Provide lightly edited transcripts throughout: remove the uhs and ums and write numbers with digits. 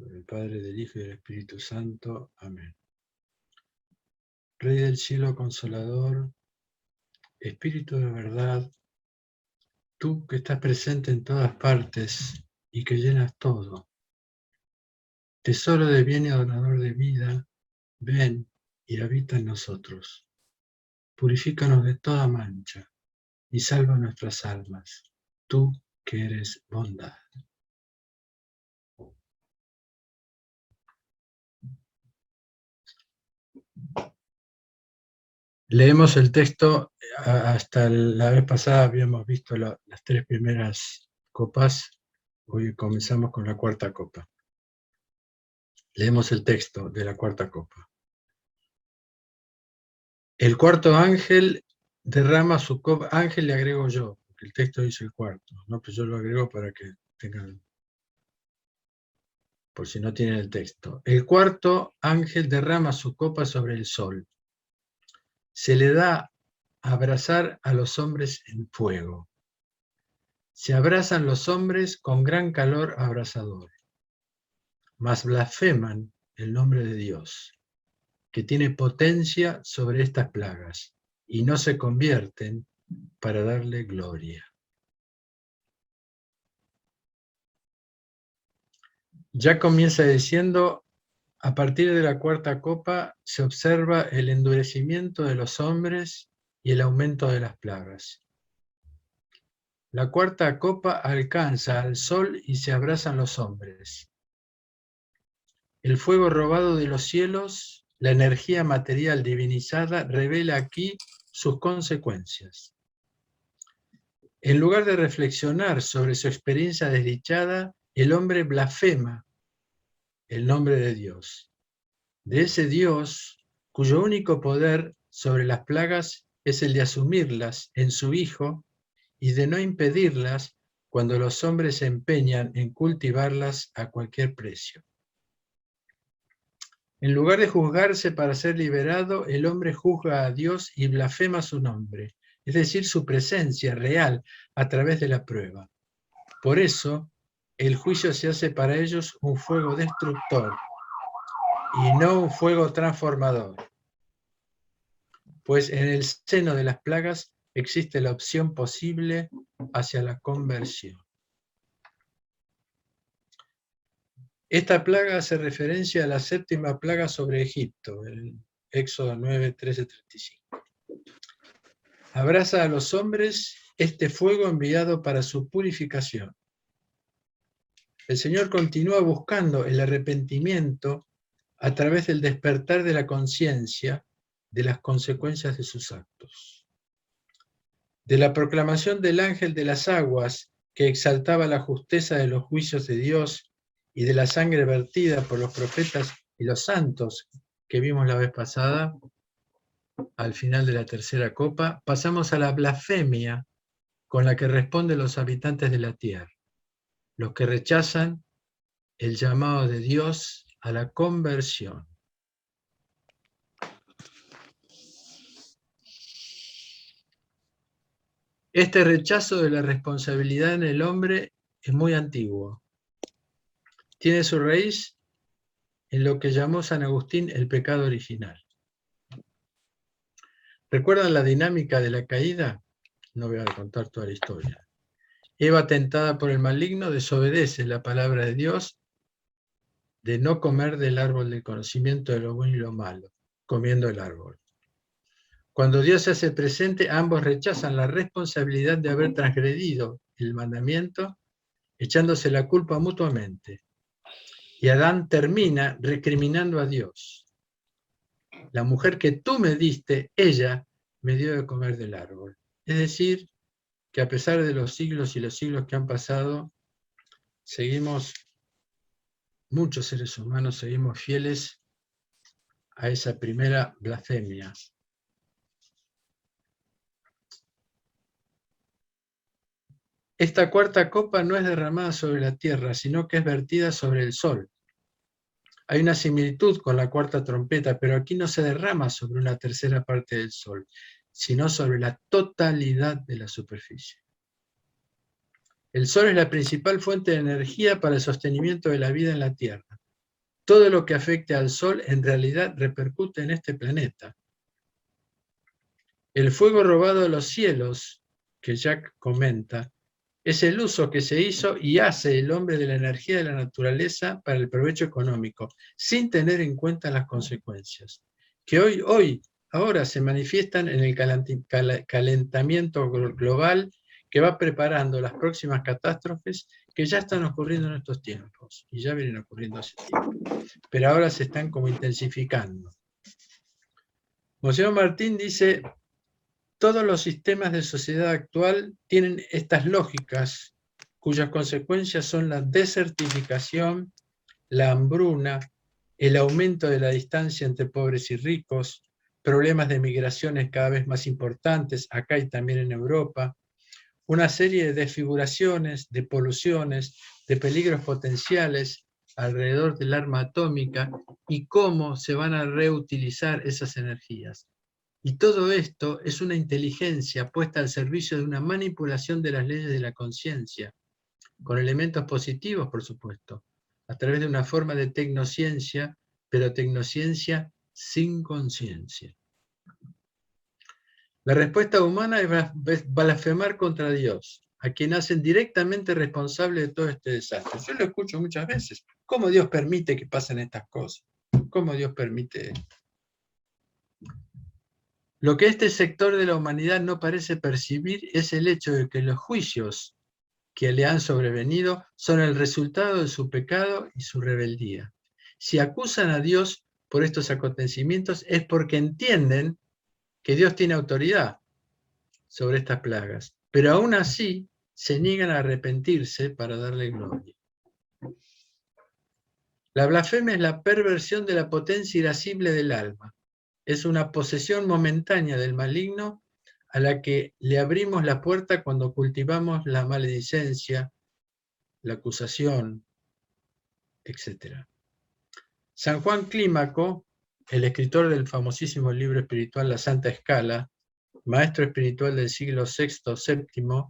Del Padre, del Hijo y del Espíritu Santo. Amén. Rey del cielo consolador, Espíritu de verdad, tú que estás presente en todas partes y que llenas todo, tesoro de bien y donador de vida, ven y habita en nosotros. Purifícanos de toda mancha y salva nuestras almas, tú que eres bondad. Leemos el texto, hasta la vez pasada habíamos visto las tres primeras copas, hoy comenzamos con la cuarta copa. Leemos el texto de la cuarta copa. El cuarto ángel derrama su copa, ángel le agrego yo, porque el texto dice el cuarto, ¿no? Pues yo lo agrego para que tengan, por si no tienen el texto. El cuarto ángel derrama su copa sobre el sol. Se le da a abrazar a los hombres en fuego. Se abrazan los hombres con gran calor abrasador, mas blasfeman el nombre de Dios, que tiene potencia sobre estas plagas, y no se convierten para darle gloria. Ya comienza diciendo, a partir de la cuarta copa se observa el endurecimiento de los hombres y el aumento de las plagas. La cuarta copa alcanza al sol y se abrazan los hombres. El fuego robado de los cielos, la energía material divinizada, revela aquí sus consecuencias. En lugar de reflexionar sobre su experiencia desdichada, el hombre blasfema el nombre de Dios. De ese Dios, cuyo único poder sobre las plagas es el de asumirlas en su Hijo y de no impedirlas cuando los hombres se empeñan en cultivarlas a cualquier precio. En lugar de juzgarse para ser liberado, el hombre juzga a Dios y blasfema su nombre, es decir, su presencia real a través de la prueba. Por eso, el juicio se hace para ellos un fuego destructor y no un fuego transformador. Pues en el seno de las plagas existe la opción posible hacia la conversión. Esta plaga hace referencia a la séptima plaga sobre Egipto, en Éxodo 9, 13, 35. Abraza a los hombres este fuego enviado para su purificación. El Señor continúa buscando el arrepentimiento a través del despertar de la conciencia de las consecuencias de sus actos. De la proclamación del ángel de las aguas, que exaltaba la justeza de los juicios de Dios, y de la sangre vertida por los profetas y los santos que vimos la vez pasada, al final de la tercera copa, pasamos a la blasfemia con la que responden los habitantes de la tierra, los que rechazan el llamado de Dios a la conversión. Este rechazo de la responsabilidad en el hombre es muy antiguo. Tiene su raíz en lo que llamó San Agustín el pecado original. ¿Recuerdan la dinámica de la caída? No voy a contar toda la historia. Eva, tentada por el maligno, desobedece la palabra de Dios de no comer del árbol del conocimiento de lo bueno y lo malo, comiendo el árbol. Cuando Dios se hace presente, ambos rechazan la responsabilidad de haber transgredido el mandamiento, echándose la culpa mutuamente. Y Adán termina recriminando a Dios. La mujer que tú me diste, ella me dio de comer del árbol. Es decir, que a pesar de los siglos y los siglos que han pasado, muchos seres humanos seguimos fieles a esa primera blasfemia. Esta cuarta copa no es derramada sobre la tierra, sino que es vertida sobre el sol. Hay una similitud con la cuarta trompeta, pero aquí no se derrama sobre una tercera parte del sol, sino sobre la totalidad de la superficie. El sol es la principal fuente de energía para el sostenimiento de la vida en la tierra. todo lo que afecte al Sol en realidad repercute en este planeta. El fuego robado de los cielos, que Jack comenta, es el uso que se hizo y hace el hombre de la energía de la naturaleza para el provecho económico, sin tener en cuenta las consecuencias, que ahora se manifiestan en el calentamiento global que va preparando las próximas catástrofes que ya están ocurriendo en estos tiempos, y ya vienen ocurriendo hace tiempo, pero ahora se están como intensificando. Monseñor Martín dice: todos los sistemas de sociedad actual tienen estas lógicas, cuyas consecuencias son la desertificación, la hambruna, el aumento de la distancia entre pobres y ricos, problemas de migraciones cada vez más importantes, acá y también en Europa, una serie de desfiguraciones, de poluciones, de peligros potenciales alrededor del arma atómica y cómo se van a reutilizar esas energías. Y todo esto es una inteligencia puesta al servicio de una manipulación de las leyes de la conciencia, con elementos positivos, por supuesto, a través de una forma de tecnociencia, pero tecnociencia sin conciencia. La respuesta humana es blasfemar contra Dios, a quien hacen directamente responsable de todo este desastre. Yo lo escucho muchas veces. ¿Cómo Dios permite que pasen estas cosas? ¿Cómo Dios permite esto? Lo que este sector de la humanidad no parece percibir es el hecho de que los juicios que le han sobrevenido son el resultado de su pecado y su rebeldía. Si acusan a Dios por estos acontecimientos es porque entienden que Dios tiene autoridad sobre estas plagas, pero aún así se niegan a arrepentirse para darle gloria. La blasfemia es la perversión de la potencia irascible del alma. Es una posesión momentánea del maligno a la que le abrimos la puerta cuando cultivamos la maledicencia, la acusación, etc. San Juan Clímaco, el escritor del famosísimo libro espiritual La Santa Escala, maestro espiritual del siglo VI-VII,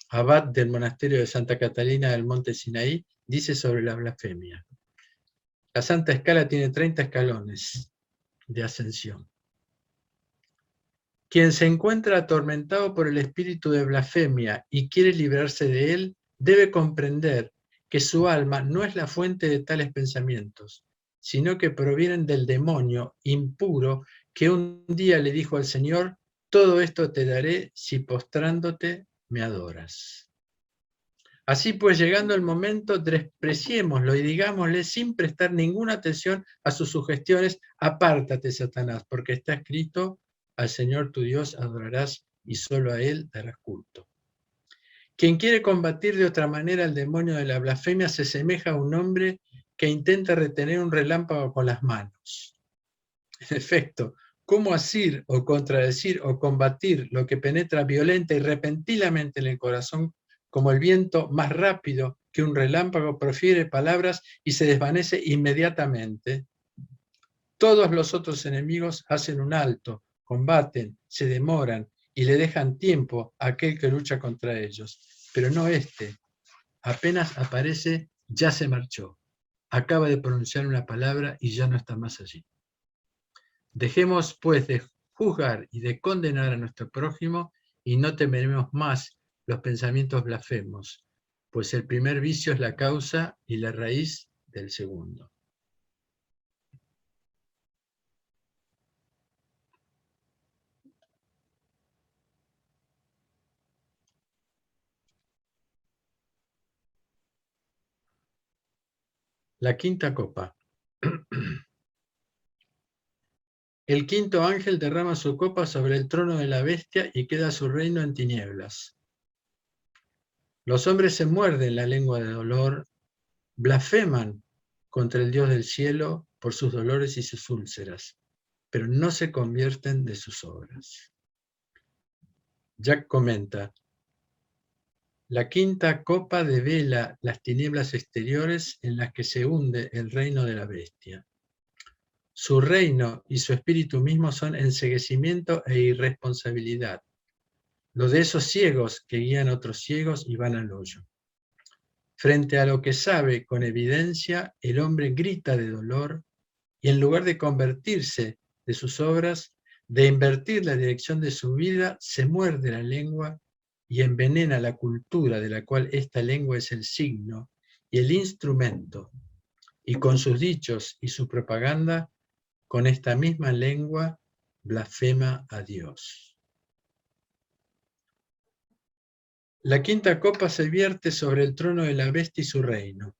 abad del monasterio de Santa Catalina del Monte Sinaí, dice sobre la blasfemia: la Santa Escala tiene 30 escalones de ascensión. Quien se encuentra atormentado por el espíritu de blasfemia y quiere librarse de él, debe comprender que su alma no es la fuente de tales pensamientos, sino que provienen del demonio impuro que un día le dijo al Señor: todo esto te daré si postrándote me adoras. Así pues, llegando el momento, despreciémoslo y digámosle sin prestar ninguna atención a sus sugestiones: apártate, Satanás, porque está escrito: al Señor tu Dios adorarás y solo a Él darás culto. Quien quiere combatir de otra manera al demonio de la blasfemia se asemeja a un hombre que intenta retener un relámpago con las manos. En efecto, ¿cómo asir o contradecir o combatir lo que penetra violenta y repentinamente en el corazón como el viento más rápido que un relámpago profiere palabras y se desvanece inmediatamente? Todos los otros enemigos hacen un alto, combaten, se demoran y le dejan tiempo a aquel que lucha contra ellos. Pero no este. Apenas aparece, ya se marchó. Acaba de pronunciar una palabra y ya no está más allí. Dejemos, pues, de juzgar y de condenar a nuestro prójimo y no temeremos más los pensamientos blasfemos, pues el primer vicio es la causa y la raíz del segundo. La quinta copa. El quinto ángel derrama su copa sobre el trono de la bestia y queda su reino en tinieblas. Los hombres se muerden la lengua de dolor, blasfeman contra el Dios del cielo por sus dolores y sus úlceras, pero no se convierten de sus obras. Jack comenta: la quinta copa devela las tinieblas exteriores en las que se hunde el reino de la bestia. Su reino y su espíritu mismo son enceguecimiento e irresponsabilidad, lo de esos ciegos que guían a otros ciegos y van al hoyo. Frente a lo que sabe con evidencia, el hombre grita de dolor y en lugar de convertirse de sus obras, de invertir la dirección de su vida, se muerde la lengua y envenena la cultura de la cual esta lengua es el signo y el instrumento, y con sus dichos y su propaganda, con esta misma lengua blasfema a Dios. La quinta copa se vierte sobre el trono de la bestia y su reino.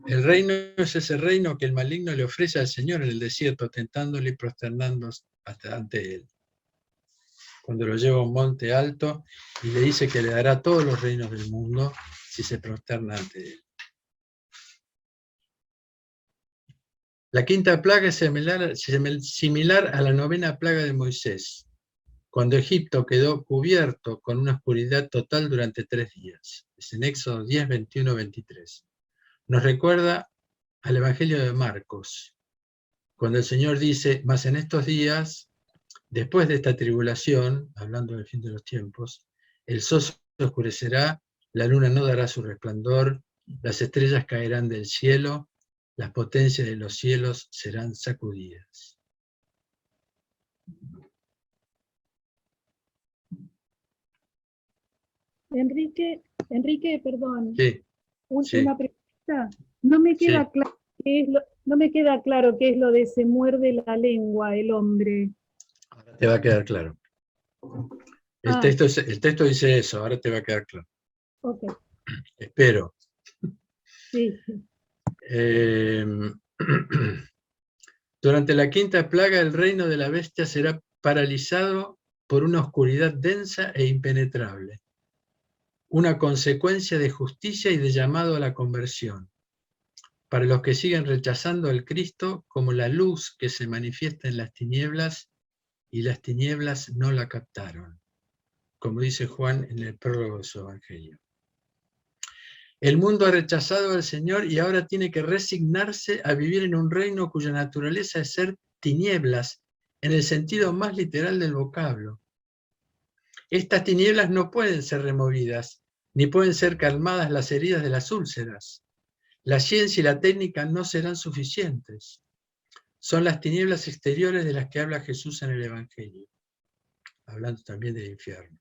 El reino es ese reino que el maligno le ofrece al Señor en el desierto, tentándole y prosternándose ante él. Cuando lo lleva a un monte alto y le dice que le dará todos los reinos del mundo si se prosterna ante él. La quinta plaga es similar a la novena plaga de Moisés, cuando Egipto quedó cubierto con una oscuridad total durante 3 días. Es en Éxodo 10, 21, 23. Nos recuerda al Evangelio de Marcos, cuando el Señor dice, mas en estos días, después de esta tribulación, hablando del fin de los tiempos, el sol se oscurecerá, la luna no dará su resplandor, las estrellas caerán del cielo, las potencias de los cielos serán sacudidas. Enrique, perdón. Sí, Una pregunta. No me queda claro qué es lo de se muerde la lengua el hombre. Ahora te va a quedar claro. El texto dice eso, ahora te va a quedar claro. Okay. Espero. Sí. Durante la quinta plaga, el reino de la bestia será paralizado por una oscuridad densa e impenetrable, una consecuencia de justicia y de llamado a la conversión, para los que siguen rechazando al Cristo como la luz que se manifiesta en las tinieblas y las tinieblas no la captaron, como dice Juan en el prólogo de su Evangelio. El mundo ha rechazado al Señor y ahora tiene que resignarse a vivir en un reino cuya naturaleza es ser tinieblas, en el sentido más literal del vocablo. Estas tinieblas no pueden ser removidas, ni pueden ser calmadas las heridas de las úlceras. La ciencia y la técnica no serán suficientes. Son las tinieblas exteriores de las que habla Jesús en el Evangelio, hablando también del infierno.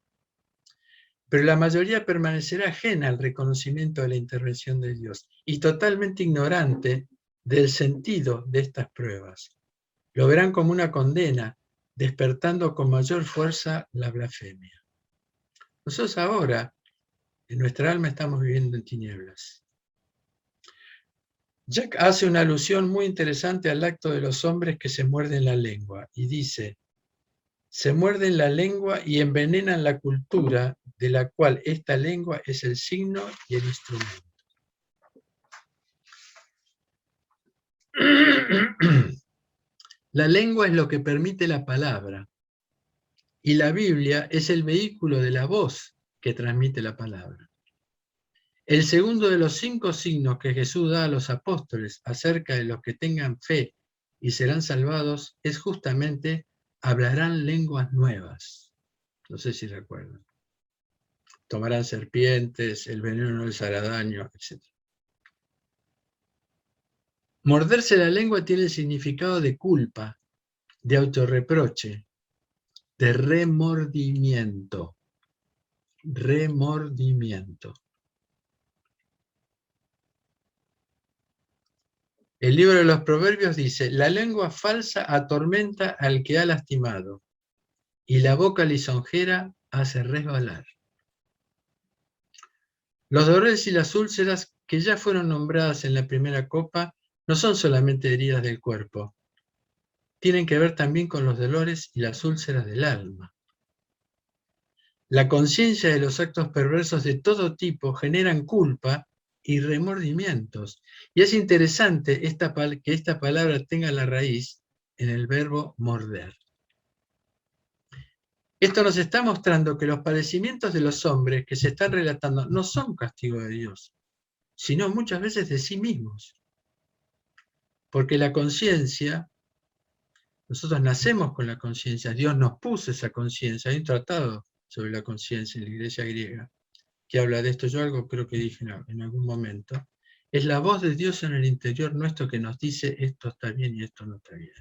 Pero la mayoría permanecerá ajena al reconocimiento de la intervención de Dios y totalmente ignorante del sentido de estas pruebas. Lo verán como una condena, despertando con mayor fuerza la blasfemia. Nosotros ahora, en nuestra alma, estamos viviendo en tinieblas. Jack hace una alusión muy interesante al acto de los hombres que se muerden la lengua y dice: se muerden la lengua y envenenan la cultura de la cual esta lengua es el signo y el instrumento. La lengua es lo que permite la palabra y la Biblia es el vehículo de la voz que transmite la palabra. El segundo de los 5 signos que Jesús da a los apóstoles acerca de los que tengan fe y serán salvados es justamente hablarán lenguas nuevas. No sé si recuerdan. Tomarán serpientes, el veneno no les hará daño, etc. Morderse la lengua tiene el significado de culpa, de autorreproche, de remordimiento. Remordimiento. El libro de los Proverbios dice: la lengua falsa atormenta al que ha lastimado, y la boca lisonjera hace resbalar. Los dolores y las úlceras que ya fueron nombradas en la primera copa no son solamente heridas del cuerpo, tienen que ver también con los dolores y las úlceras del alma. La conciencia de los actos perversos de todo tipo generan culpa y remordimientos. Y es interesante que esta palabra tenga la raíz en el verbo morder. Esto nos está mostrando que los padecimientos de los hombres que se están relatando no son castigo de Dios, sino muchas veces de sí mismos. Porque la conciencia, nosotros nacemos con la conciencia, Dios nos puso esa conciencia, hay un tratado sobre la conciencia en la Iglesia griega. que habla de esto, yo algo creo que dije en algún momento, es la voz de Dios en el interior nuestro que nos dice esto está bien y esto no está bien.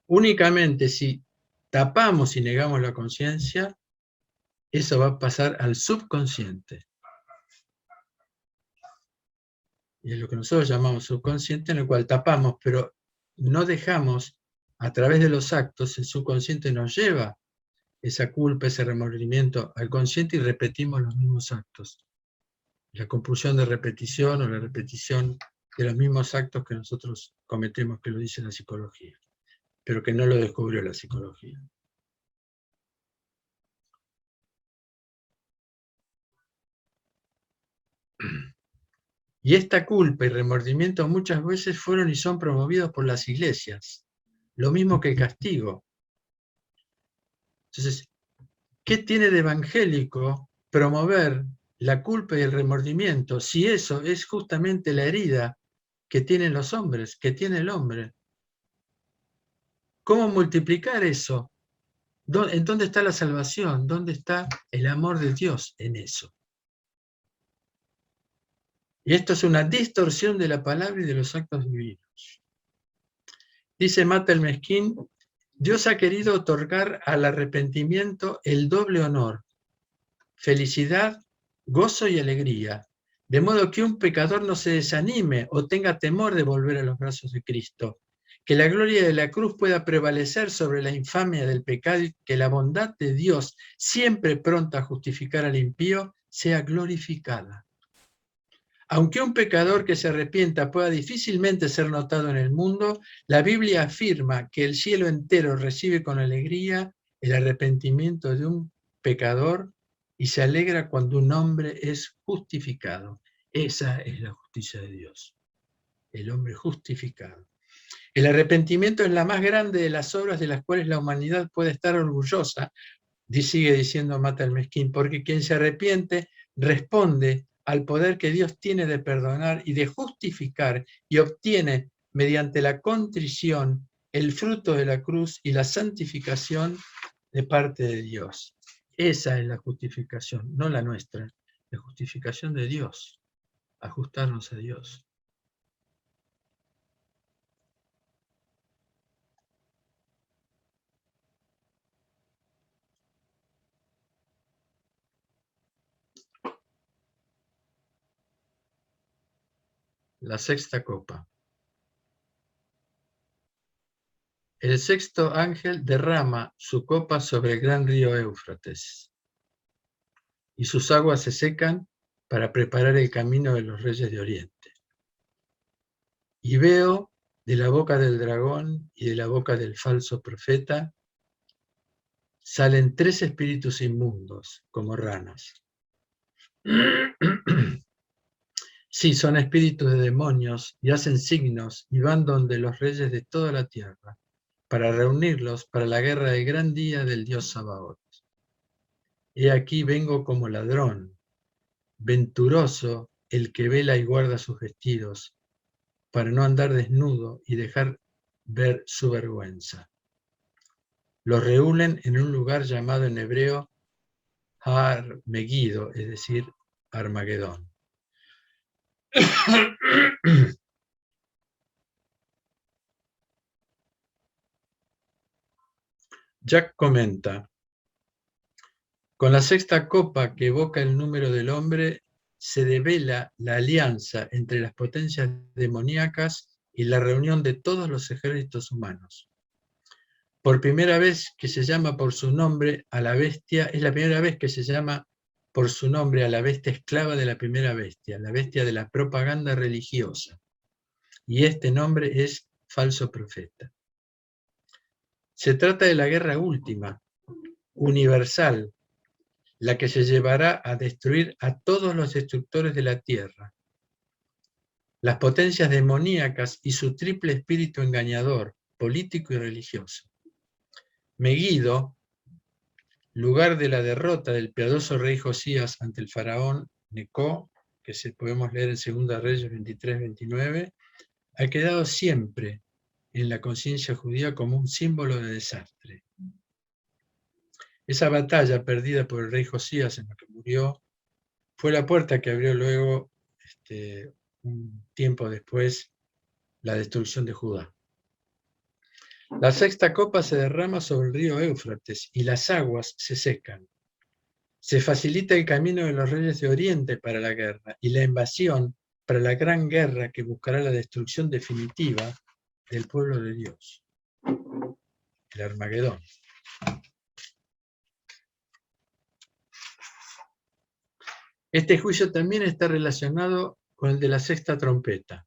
Únicamente si tapamos y negamos la conciencia, eso va a pasar al subconsciente. Y es lo que nosotros llamamos subconsciente, en el cual tapamos, pero no dejamos, a través de los actos, el subconsciente nos lleva esa culpa, ese remordimiento al consciente y repetimos los mismos actos. La compulsión de repetición o la repetición de los mismos actos que nosotros cometemos, que lo dice la psicología, pero que no lo descubrió la psicología. Y esta culpa y remordimiento muchas veces fueron y son promovidos por las iglesias, lo mismo que el castigo. Entonces, ¿qué tiene de evangélico promover la culpa y el remordimiento si eso es justamente la herida que tienen los hombres, que tiene el hombre? ¿Cómo multiplicar eso? ¿En dónde está la salvación? ¿Dónde está el amor de Dios en eso? Y esto es una distorsión de la palabra y de los actos divinos. Dice Mata el Mezquín, Dios ha querido otorgar al arrepentimiento el doble honor, felicidad, gozo y alegría, de modo que un pecador no se desanime o tenga temor de volver a los brazos de Cristo, que la gloria de la cruz pueda prevalecer sobre la infamia del pecado y que la bondad de Dios, siempre pronta a justificar al impío, sea glorificada. Aunque un pecador que se arrepienta pueda difícilmente ser notado en el mundo, la Biblia afirma que el cielo entero recibe con alegría el arrepentimiento de un pecador y se alegra cuando un hombre es justificado. Esa es la justicia de Dios, el hombre justificado. El arrepentimiento es la más grande de las obras de las cuales la humanidad puede estar orgullosa, sigue diciendo Mata el Mezquín, porque quien se arrepiente responde al poder que Dios tiene de perdonar y de justificar y obtiene mediante la contrición el fruto de la cruz y la santificación de parte de Dios. Esa es la justificación, no la nuestra, la justificación de Dios, ajustarnos a Dios. La sexta copa. El sexto ángel derrama su copa sobre el gran río Éufrates, y sus aguas se secan para preparar el camino de los reyes de Oriente. Y veo de la boca del dragón y de la boca del falso profeta salen 3 espíritus inmundos, como ranas. Sí, son espíritus de demonios y hacen signos y van donde los reyes de toda la tierra, para reunirlos para la guerra del gran día del Dios Sabaoth. He aquí vengo como ladrón, venturoso el que vela y guarda sus vestidos, para no andar desnudo y dejar ver su vergüenza. Los reúnen en un lugar llamado en hebreo Har Megiddo, es decir, Armagedón. Jack comenta, con la sexta copa que evoca el número del hombre, se devela la alianza entre las potencias demoníacas y la reunión de todos los ejércitos humanos. Por primera vez que se llama por su nombre a la bestia, es la primera vez que se llama por su nombre a la bestia esclava de la primera bestia, la bestia de la propaganda religiosa. Y este nombre es falso profeta. Se trata de la guerra última, universal, la que se llevará a destruir a todos los destructores de la tierra. Las potencias demoníacas y su triple espíritu engañador, político y religioso. Megiddo, lugar de la derrota del piadoso rey Josías ante el faraón Necó, que podemos leer en 2 Reyes 23-29, ha quedado siempre en la conciencia judía como un símbolo de desastre. Esa batalla perdida por el rey Josías, en la que murió, fue la puerta que abrió luego, un tiempo después, la destrucción de Judá. La sexta copa se derrama sobre el río Éufrates y las aguas se secan. Se facilita el camino de los reyes de Oriente para la guerra y la invasión para la gran guerra que buscará la destrucción definitiva del pueblo de Dios, el Armagedón. Este juicio también está relacionado con el de la sexta trompeta.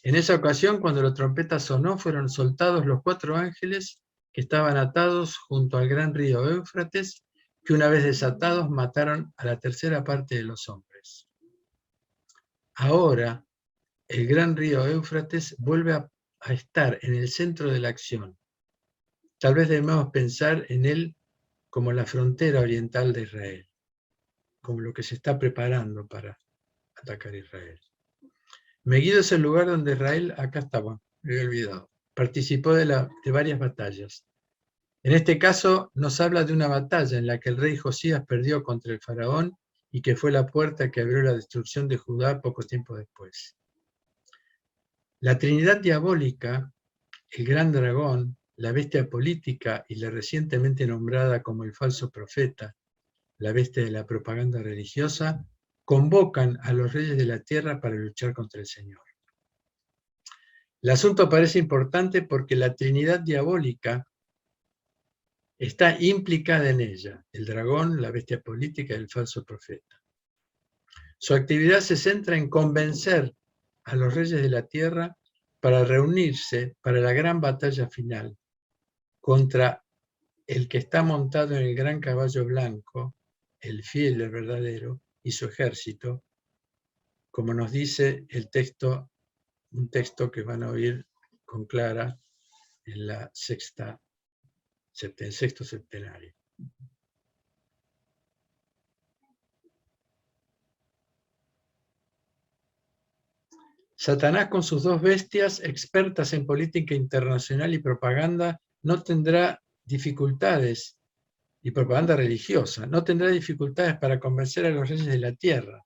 En esa ocasión, cuando la trompeta sonó, fueron soltados los 4 ángeles que estaban atados junto al gran río Éufrates, que una vez desatados mataron a la tercera parte de los hombres. Ahora, el gran río Éufrates vuelve a estar en el centro de la acción. Tal vez debemos pensar en él como la frontera oriental de Israel, como lo que se está preparando para atacar a Israel. Megiddo es el lugar donde Israel, acá estaba, me había olvidado, participó de varias batallas. En este caso nos habla de una batalla en la que el rey Josías perdió contra el faraón y que fue la puerta que abrió la destrucción de Judá poco tiempo después. La Trinidad diabólica, el gran dragón, la bestia política y la recientemente nombrada como el falso profeta, la bestia de la propaganda religiosa, convocan a los reyes de la tierra para luchar contra el Señor. El asunto parece importante porque la Trinidad diabólica está implicada en ella, el dragón, la bestia política y el falso profeta. Su actividad se centra en convencer a los reyes de la tierra para reunirse para la gran batalla final contra el que está montado en el gran caballo blanco, el fiel, el verdadero, y su ejército, como nos dice el texto, un texto que van a oír con Clara en el sexto septenario. Satanás con sus 2 bestias, expertas en política internacional y propaganda, no tendrá dificultades, y propaganda religiosa, no tendrá dificultades para convencer a los reyes de la tierra,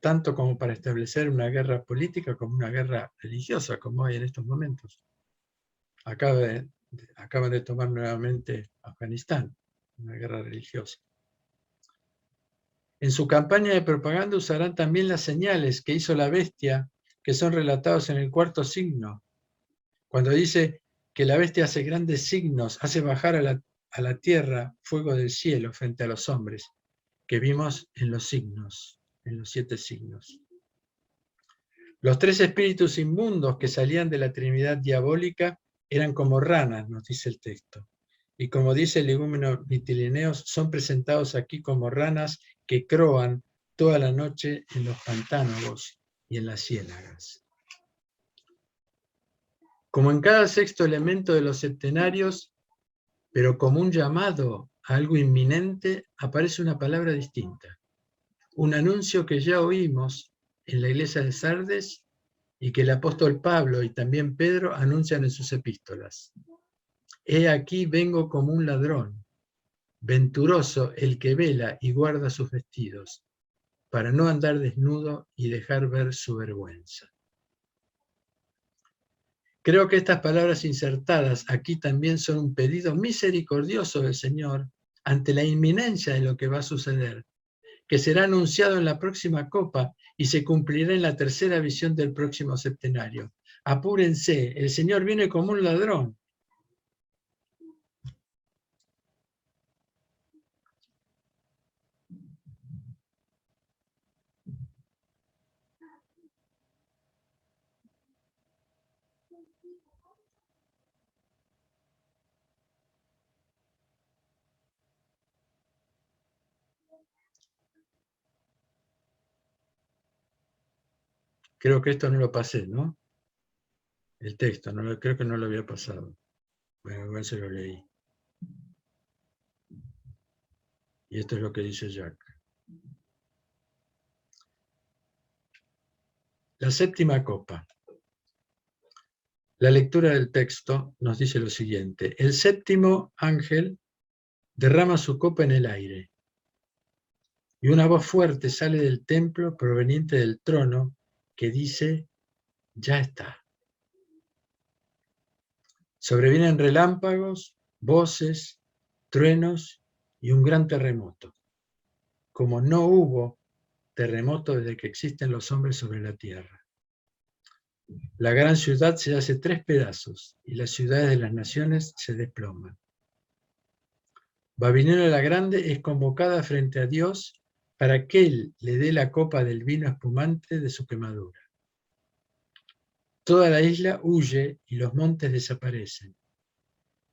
tanto como para establecer una guerra política como una guerra religiosa, como hay en estos momentos. Acaban de tomar nuevamente Afganistán, una guerra religiosa. En su campaña de propaganda usarán también las señales que hizo la bestia, que son relatados en el 4.º signo, cuando dice que la bestia hace grandes signos, hace bajar a la tierra fuego del cielo frente a los hombres, que vimos en los signos, en los 7 signos. Los 3 espíritus inmundos que salían de la Trinidad diabólica eran como ranas, nos dice el texto. Y como dice el igúmeno Mitileneos, son presentados aquí como ranas que croan toda la noche en los pantanos y en las ciénagas. Como en cada 6.º elemento de los septenarios, pero como un llamado a algo inminente, aparece una palabra distinta. Un anuncio que ya oímos en la iglesia de Sardes y que el apóstol Pablo y también Pedro anuncian en sus epístolas. He aquí vengo como un ladrón, venturoso el que vela y guarda sus vestidos, para no andar desnudo y dejar ver su vergüenza. Creo que estas palabras insertadas aquí también son un pedido misericordioso del Señor ante la inminencia de lo que va a suceder, que será anunciado en la próxima copa y se cumplirá en la 3.ª visión del próximo septenario. Apúrense, el Señor viene como un ladrón. Creo que esto no lo pasé, ¿no? El texto, creo que no lo había pasado. Bueno, igual se lo leí. Y esto es lo que dice Jack. La 7ª copa. La lectura del texto nos dice lo siguiente. El 7.º ángel derrama su copa en el aire, y una voz fuerte sale del templo proveniente del trono que dice, ya está. Sobrevienen relámpagos, voces, truenos y un gran terremoto, como no hubo terremoto desde que existen los hombres sobre la tierra. La gran ciudad se hace 3 pedazos y las ciudades de las naciones se desploman. Babilonia la Grande es convocada frente a Dios para que Él le dé la copa del vino espumante de su quemadura. Toda la isla huye y los montes desaparecen,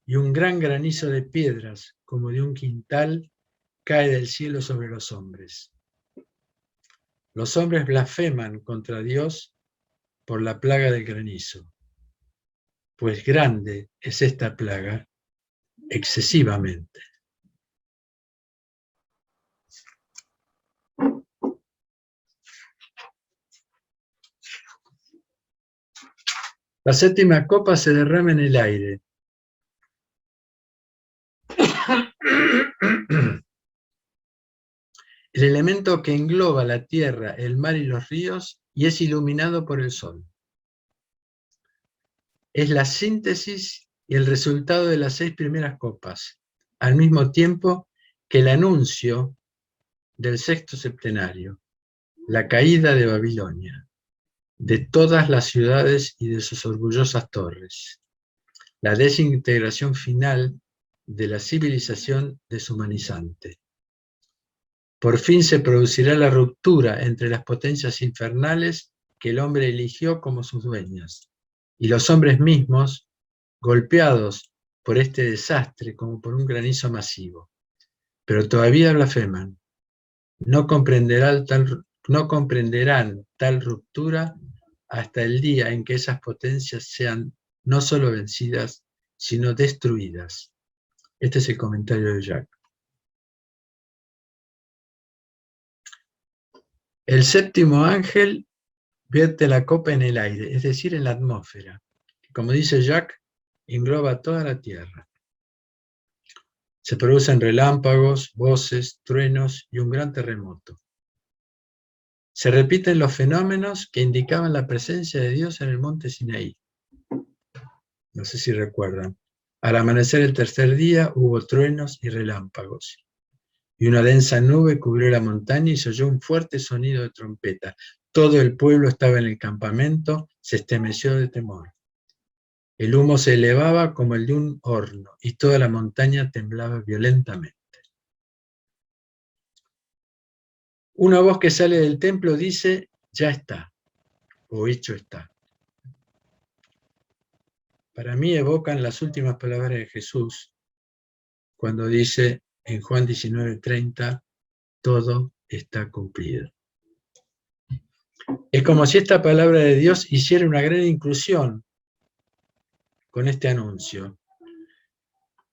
y un gran granizo de piedras, como de un quintal, cae del cielo sobre los hombres. Los hombres blasfeman contra Dios por la plaga del granizo, pues grande es esta plaga, excesivamente. La 7ª copa se derrama en el aire. El elemento que engloba la tierra, el mar y los ríos, y es iluminado por el sol. Es la síntesis y el resultado de las 6 primeras copas, al mismo tiempo que el anuncio del 6º septenario, la caída de Babilonia, de todas las ciudades y de sus orgullosas torres, la desintegración final de la civilización deshumanizante. Por fin se producirá la ruptura entre las potencias infernales que el hombre eligió como sus dueñas, y los hombres mismos, golpeados por este desastre como por un granizo masivo. Pero todavía blasfeman. No comprenderán tal ruptura hasta el día en que esas potencias sean no solo vencidas, sino destruidas. Este es el comentario de Jack. El 7º ángel vierte la copa en el aire, es decir, en la atmósfera, que, como dice Jack, engloba toda la tierra. Se producen relámpagos, voces, truenos y un gran terremoto. Se repiten los fenómenos que indicaban la presencia de Dios en el monte Sinaí. No sé si recuerdan. Al amanecer el 3er día hubo truenos y relámpagos, y una densa nube cubrió la montaña y se oyó un fuerte sonido de trompeta. Todo el pueblo estaba en el campamento, se estremeció de temor. El humo se elevaba como el de un horno, y toda la montaña temblaba violentamente. Una voz que sale del templo dice, ya está, o hecho está. Para mí evocan las últimas palabras de Jesús, cuando dice en Juan 19:30, todo está cumplido. Es como si esta palabra de Dios hiciera una gran inclusión con este anuncio.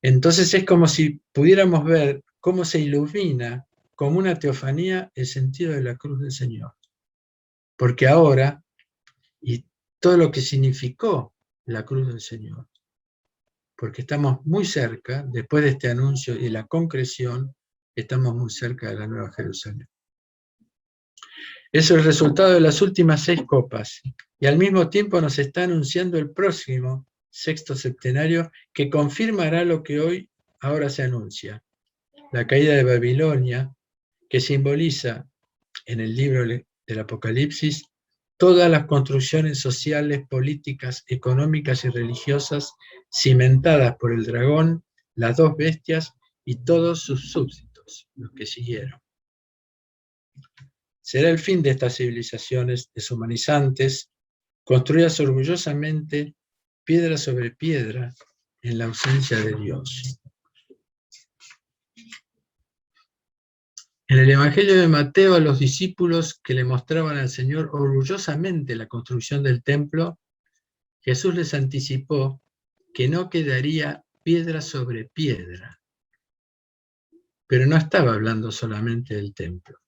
Entonces es como si pudiéramos ver cómo se ilumina como una teofanía el sentido de la cruz del Señor. Porque ahora, y todo lo que significó la cruz del Señor, porque estamos muy cerca, después de este anuncio y la concreción, estamos muy cerca de la Nueva Jerusalén. Eso es el resultado de las últimas 6 copas, y al mismo tiempo nos está anunciando el próximo 6º septenario que confirmará lo que ahora se anuncia, la caída de Babilonia, que simboliza en el libro del Apocalipsis todas las construcciones sociales, políticas, económicas y religiosas cimentadas por el dragón, las 2 bestias y todos sus súbditos, los que siguieron. Será el fin de estas civilizaciones deshumanizantes, construidas orgullosamente, piedra sobre piedra, en la ausencia de Dios. En el Evangelio de Mateo, a los discípulos que le mostraban al Señor orgullosamente la construcción del templo, Jesús les anticipó que no quedaría piedra sobre piedra. Pero no estaba hablando solamente del templo.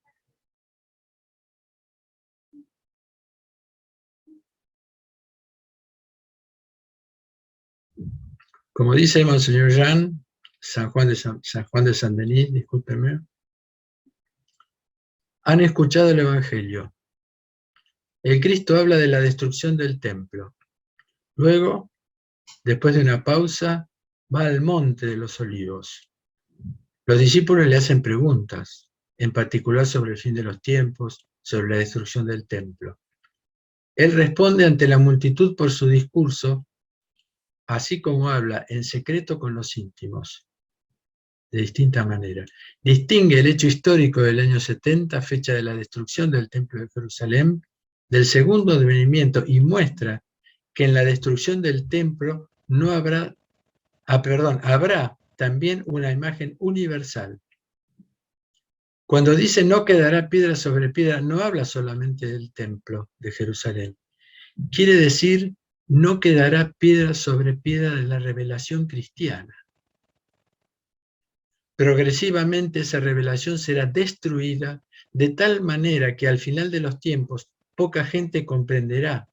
Como dice Monseñor Jean, San Juan de San Denis, discúlpenme, han escuchado el Evangelio. El Cristo habla de la destrucción del templo. Luego, después de una pausa, va al monte de los olivos. Los discípulos le hacen preguntas, en particular sobre el fin de los tiempos, sobre la destrucción del templo. Él responde ante la multitud por su discurso, así como habla en secreto con los íntimos, de distinta manera. Distingue el hecho histórico del año 70, fecha de la destrucción del templo de Jerusalén, del segundo advenimiento, y muestra que en la destrucción del templo no habrá, habrá también una imagen universal. Cuando dice no quedará piedra sobre piedra, no habla solamente del templo de Jerusalén. Quiere decir, no quedará piedra sobre piedra de la revelación cristiana. Progresivamente esa revelación será destruida de tal manera que al final de los tiempos poca gente comprenderá.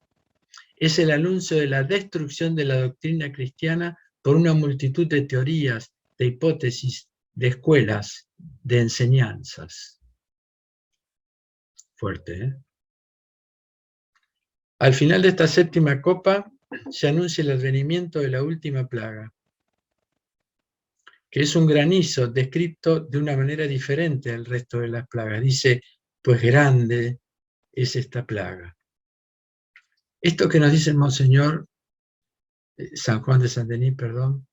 Es el anuncio de la destrucción de la doctrina cristiana por una multitud de teorías, de hipótesis, de escuelas, de enseñanzas. Fuerte, ¿eh? Al final de esta séptima copa se anuncia el advenimiento de la última plaga, que es un granizo descrito de una manera diferente al resto de las plagas. Dice, pues grande es esta plaga. Esto que nos dice el Monseñor San Juan de San Denis, perdón,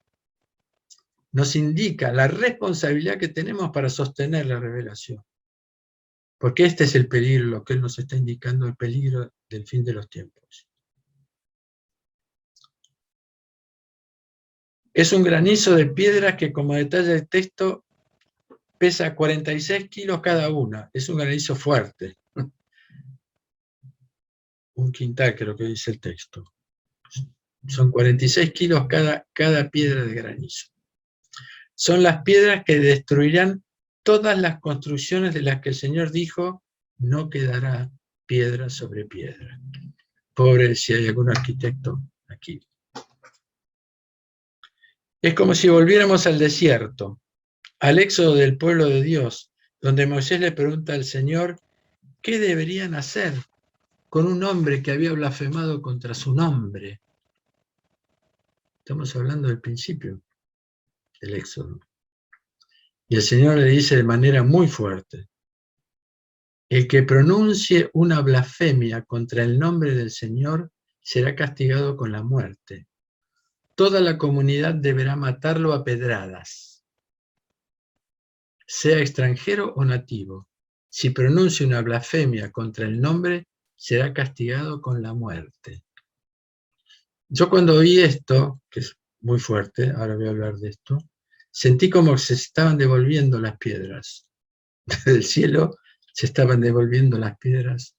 nos indica la responsabilidad que tenemos para sostener la revelación. Porque este es el peligro, lo que él nos está indicando, el peligro del fin de los tiempos. Es un granizo de piedras que, como detalle el texto, pesa 46 kilos cada una. Es un granizo fuerte. Un quintal, creo que dice el texto. Son 46 kilos cada piedra de granizo. Son las piedras que destruirán todas las construcciones de las que el Señor dijo, no quedará piedra sobre piedra. Pobre si hay algún arquitecto aquí. Es como si volviéramos al desierto, al éxodo del pueblo de Dios, donde Moisés le pregunta al Señor, ¿qué deberían hacer con un hombre que había blasfemado contra su nombre? Estamos hablando del principio del éxodo. Y el Señor le dice de manera muy fuerte, el que pronuncie una blasfemia contra el nombre del Señor será castigado con la muerte. Toda la comunidad deberá matarlo a pedradas, sea extranjero o nativo. Si pronuncia una blasfemia contra el nombre, será castigado con la muerte. Yo cuando oí esto, que es muy fuerte, ahora voy a hablar de esto, sentí como se estaban devolviendo las piedras. Desde el cielo se estaban devolviendo las piedras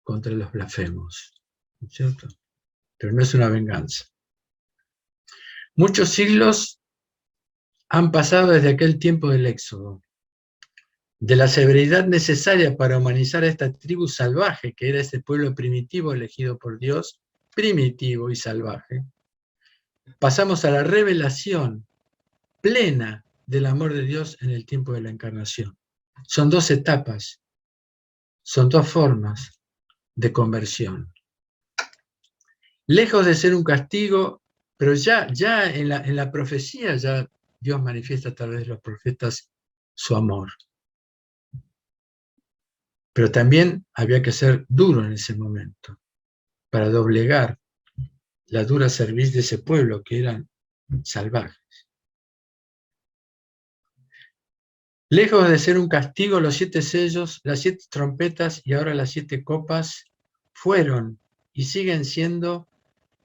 contra los blasfemos, ¿no es cierto? Pero no es una venganza. Muchos siglos han pasado desde aquel tiempo del Éxodo, de la severidad necesaria para humanizar a esta tribu salvaje, que era ese pueblo primitivo elegido por Dios, primitivo y salvaje. Pasamos a la revelación plena del amor de Dios en el tiempo de la encarnación. Son dos etapas, son dos formas de conversión. Lejos de ser un castigo, pero ya en la profecía ya Dios manifiesta a través de los profetas su amor. Pero también había que ser duro en ese momento, para doblegar la dura cerviz de ese pueblo que eran salvajes. Lejos de ser un castigo, los 7 sellos, las 7 trompetas y ahora las 7 copas fueron y siguen siendo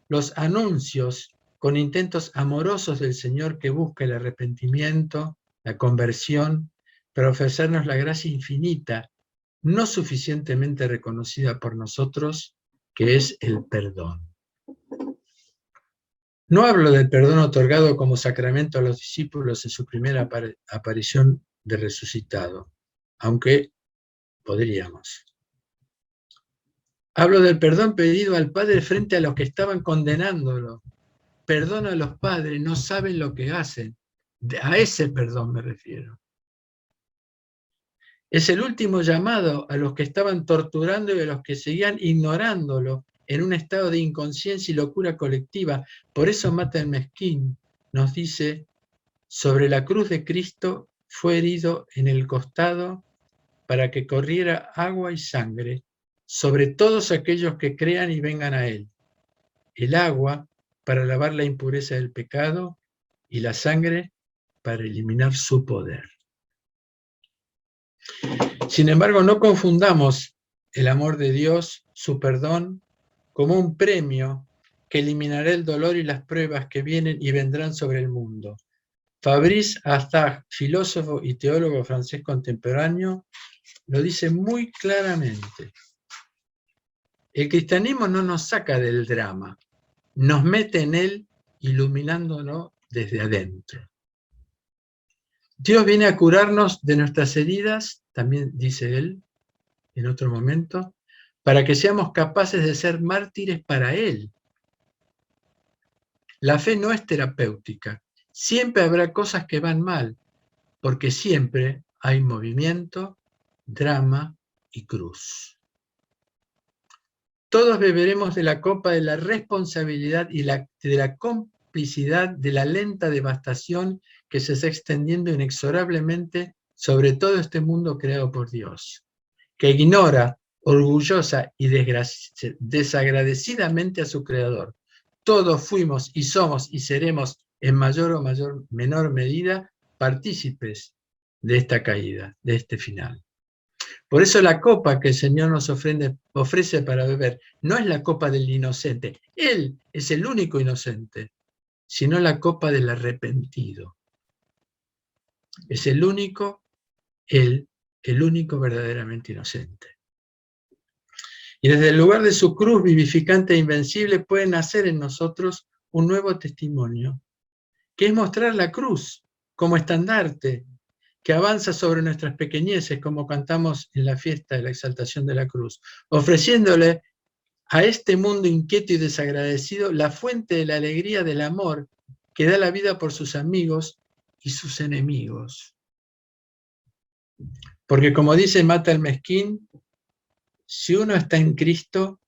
los anuncios con intentos amorosos del Señor que busca el arrepentimiento, la conversión, para ofrecernos la gracia infinita, no suficientemente reconocida por nosotros, que es el perdón. No hablo del perdón otorgado como sacramento a los discípulos en su primera aparición de resucitado, aunque podríamos. Hablo del perdón pedido al Padre frente a los que estaban condenándolo. Perdona a los padres, no saben lo que hacen. A ese perdón me refiero. Es el último llamado a los que estaban torturando y a los que seguían ignorándolo en un estado de inconsciencia y locura colectiva. Por eso Martin Mesquín nos dice, sobre la cruz de Cristo fue herido en el costado para que corriera agua y sangre sobre todos aquellos que crean y vengan a Él. El agua para lavar la impureza del pecado y la sangre para eliminar su poder. Sin embargo, no confundamos el amor de Dios, su perdón, como un premio que eliminará el dolor y las pruebas que vienen y vendrán sobre el mundo. Fabrice Astag, filósofo y teólogo francés contemporáneo, lo dice muy claramente. El cristianismo no nos saca del drama, nos mete en él iluminándonos desde adentro. Dios viene a curarnos de nuestras heridas, también dice él en otro momento, para que seamos capaces de ser mártires para Él. La fe no es terapéutica. Siempre habrá cosas que van mal, porque siempre hay movimiento, drama y cruz. Todos beberemos de la copa de la responsabilidad y de la complicidad de la lenta devastación que se está extendiendo inexorablemente sobre todo este mundo creado por Dios, que ignora orgullosa y desagradecidamente a su Creador. Todos fuimos y somos y seremos en mayor o menor medida partícipes de esta caída, de este final. Por eso la copa que el Señor nos ofrece para beber no es la copa del inocente, Él es el único inocente, sino la copa del arrepentido. Es el único, Él, el único verdaderamente inocente. Y desde el lugar de su cruz vivificante e invencible puede nacer en nosotros un nuevo testimonio, que es mostrar la cruz como estandarte, que avanza sobre nuestras pequeñeces, como cantamos en la fiesta de la exaltación de la cruz, ofreciéndole a este mundo inquieto y desagradecido la fuente de la alegría del amor que da la vida por sus amigos y sus enemigos. Porque como dice Mata el Mesquín, si uno está en Cristo,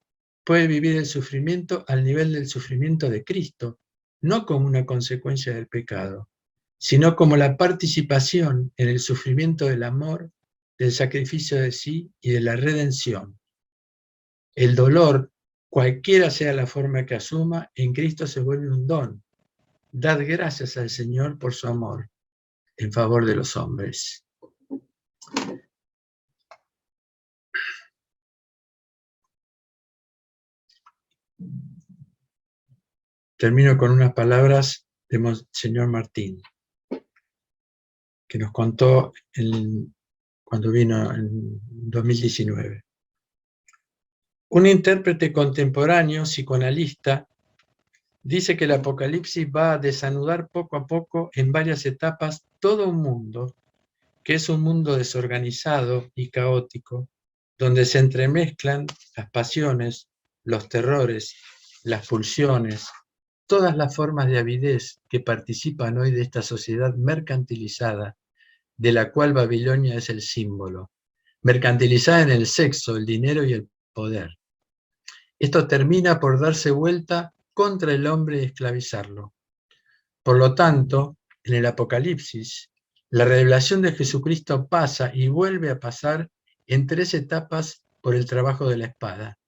puede vivir el sufrimiento al nivel del sufrimiento de Cristo, no como una consecuencia del pecado, sino como la participación en el sufrimiento del amor, del sacrificio de sí y de la redención. El dolor, cualquiera sea la forma que asuma, en Cristo se vuelve un don. Dad gracias al Señor por su amor en favor de los hombres. Termino con unas palabras de Monseñor Martín, que nos contó cuando vino en 2019. Un intérprete contemporáneo, psicoanalista, dice que el Apocalipsis va a desanudar poco a poco en varias etapas todo un mundo, que es un mundo desorganizado y caótico, donde se entremezclan las pasiones, los terrores, las pulsiones, todas las formas de avidez que participan hoy de esta sociedad mercantilizada, de la cual Babilonia es el símbolo, mercantilizada en el sexo, el dinero y el poder. Esto termina por darse vuelta contra el hombre y esclavizarlo. Por lo tanto, en el Apocalipsis, la revelación de Jesucristo pasa y vuelve a pasar en 3 etapas por el trabajo de la espada.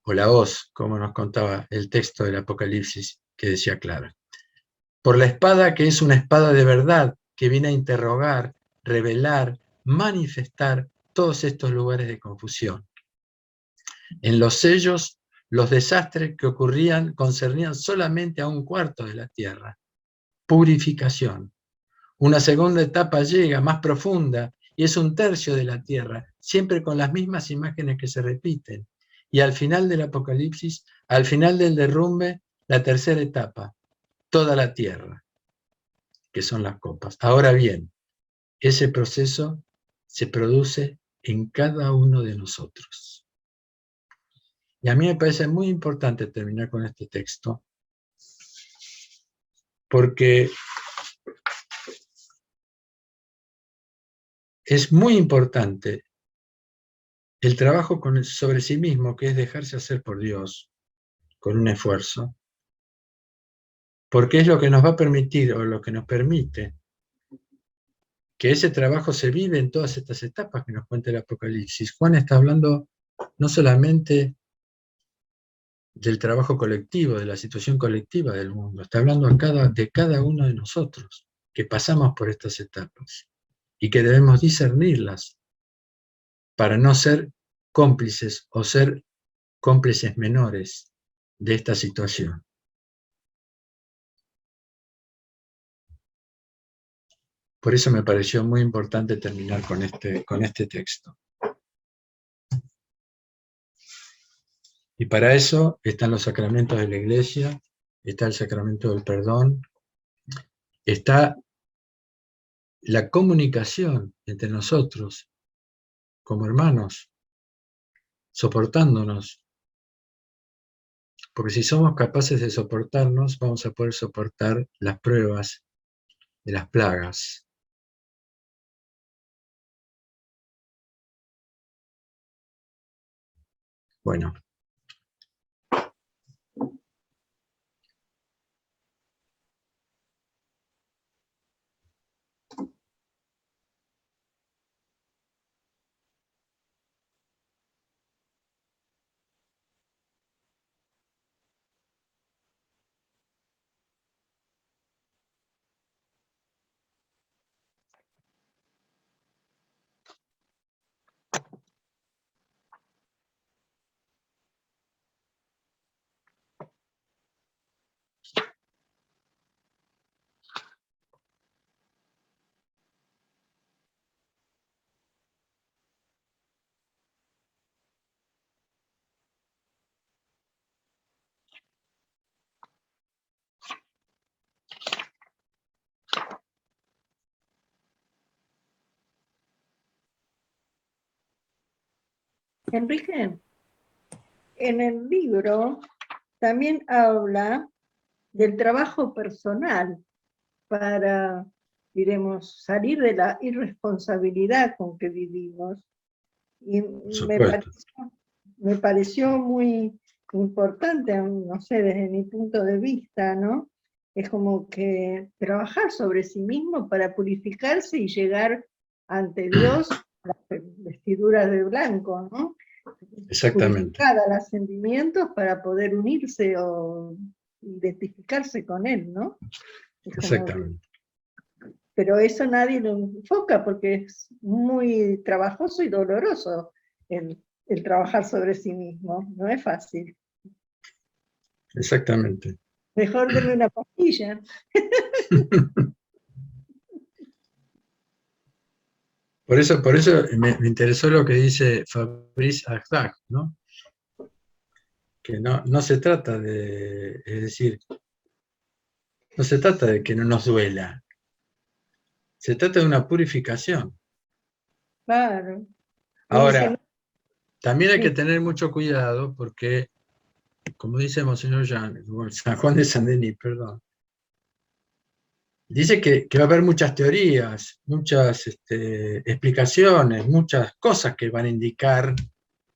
O la hoz, como nos contaba el texto del Apocalipsis que decía Clara. Por la espada que es una espada de verdad, que viene a interrogar, revelar, manifestar todos estos lugares de confusión. En los sellos, los desastres que ocurrían concernían solamente a 1/4 de la tierra. Purificación. Una segunda etapa llega, más profunda, y es 1/3 de la tierra, siempre con las mismas imágenes que se repiten. Y al final del Apocalipsis, al final del derrumbe, la tercera etapa, toda la tierra, que son las copas. Ahora bien, ese proceso se produce en cada uno de nosotros. Y a mí me parece muy importante terminar con este texto, porque es muy importante el trabajo sobre sí mismo, que es dejarse hacer por Dios, con un esfuerzo, porque es lo que nos va a permitir, o lo que nos permite, que ese trabajo se vive en todas estas etapas que nos cuenta el Apocalipsis. Juan está hablando no solamente del trabajo colectivo, de la situación colectiva del mundo, está hablando de cada uno de nosotros, que pasamos por estas etapas, y que debemos discernirlas, para no ser cómplices, o ser cómplices menores de esta situación. Por eso me pareció muy importante terminar con este texto. Y para eso están los sacramentos de la Iglesia, está el sacramento del perdón, está la comunicación entre nosotros como hermanos, soportándonos. Porque si somos capaces de soportarnos, vamos a poder soportar las pruebas de las plagas. Bueno. Enrique, en el libro también habla del trabajo personal para, diremos, salir de la irresponsabilidad con que vivimos. Y me pareció muy importante, no sé, desde mi punto de vista, ¿no? Es como que trabajar sobre sí mismo para purificarse y llegar ante Dios a las vestiduras de blanco, ¿no? Exactamente. Purificar a los sentimientos para poder unirse o identificarse con Él, ¿no? Exactamente. Pero eso nadie lo enfoca porque es muy trabajoso y doloroso el trabajar sobre sí mismo, no es fácil. Exactamente. Mejor denme una pastilla. Por eso me interesó lo que dice Fabrice Artag, ¿no? Que no se trata de, es decir, no se trata de que no nos duela, se trata de una purificación. Claro. Ahora, también hay que tener mucho cuidado porque, como dice Monseñor San Juan de Saint-Denis, perdón, dice que va a haber muchas teorías, muchas explicaciones, muchas cosas que van a indicar,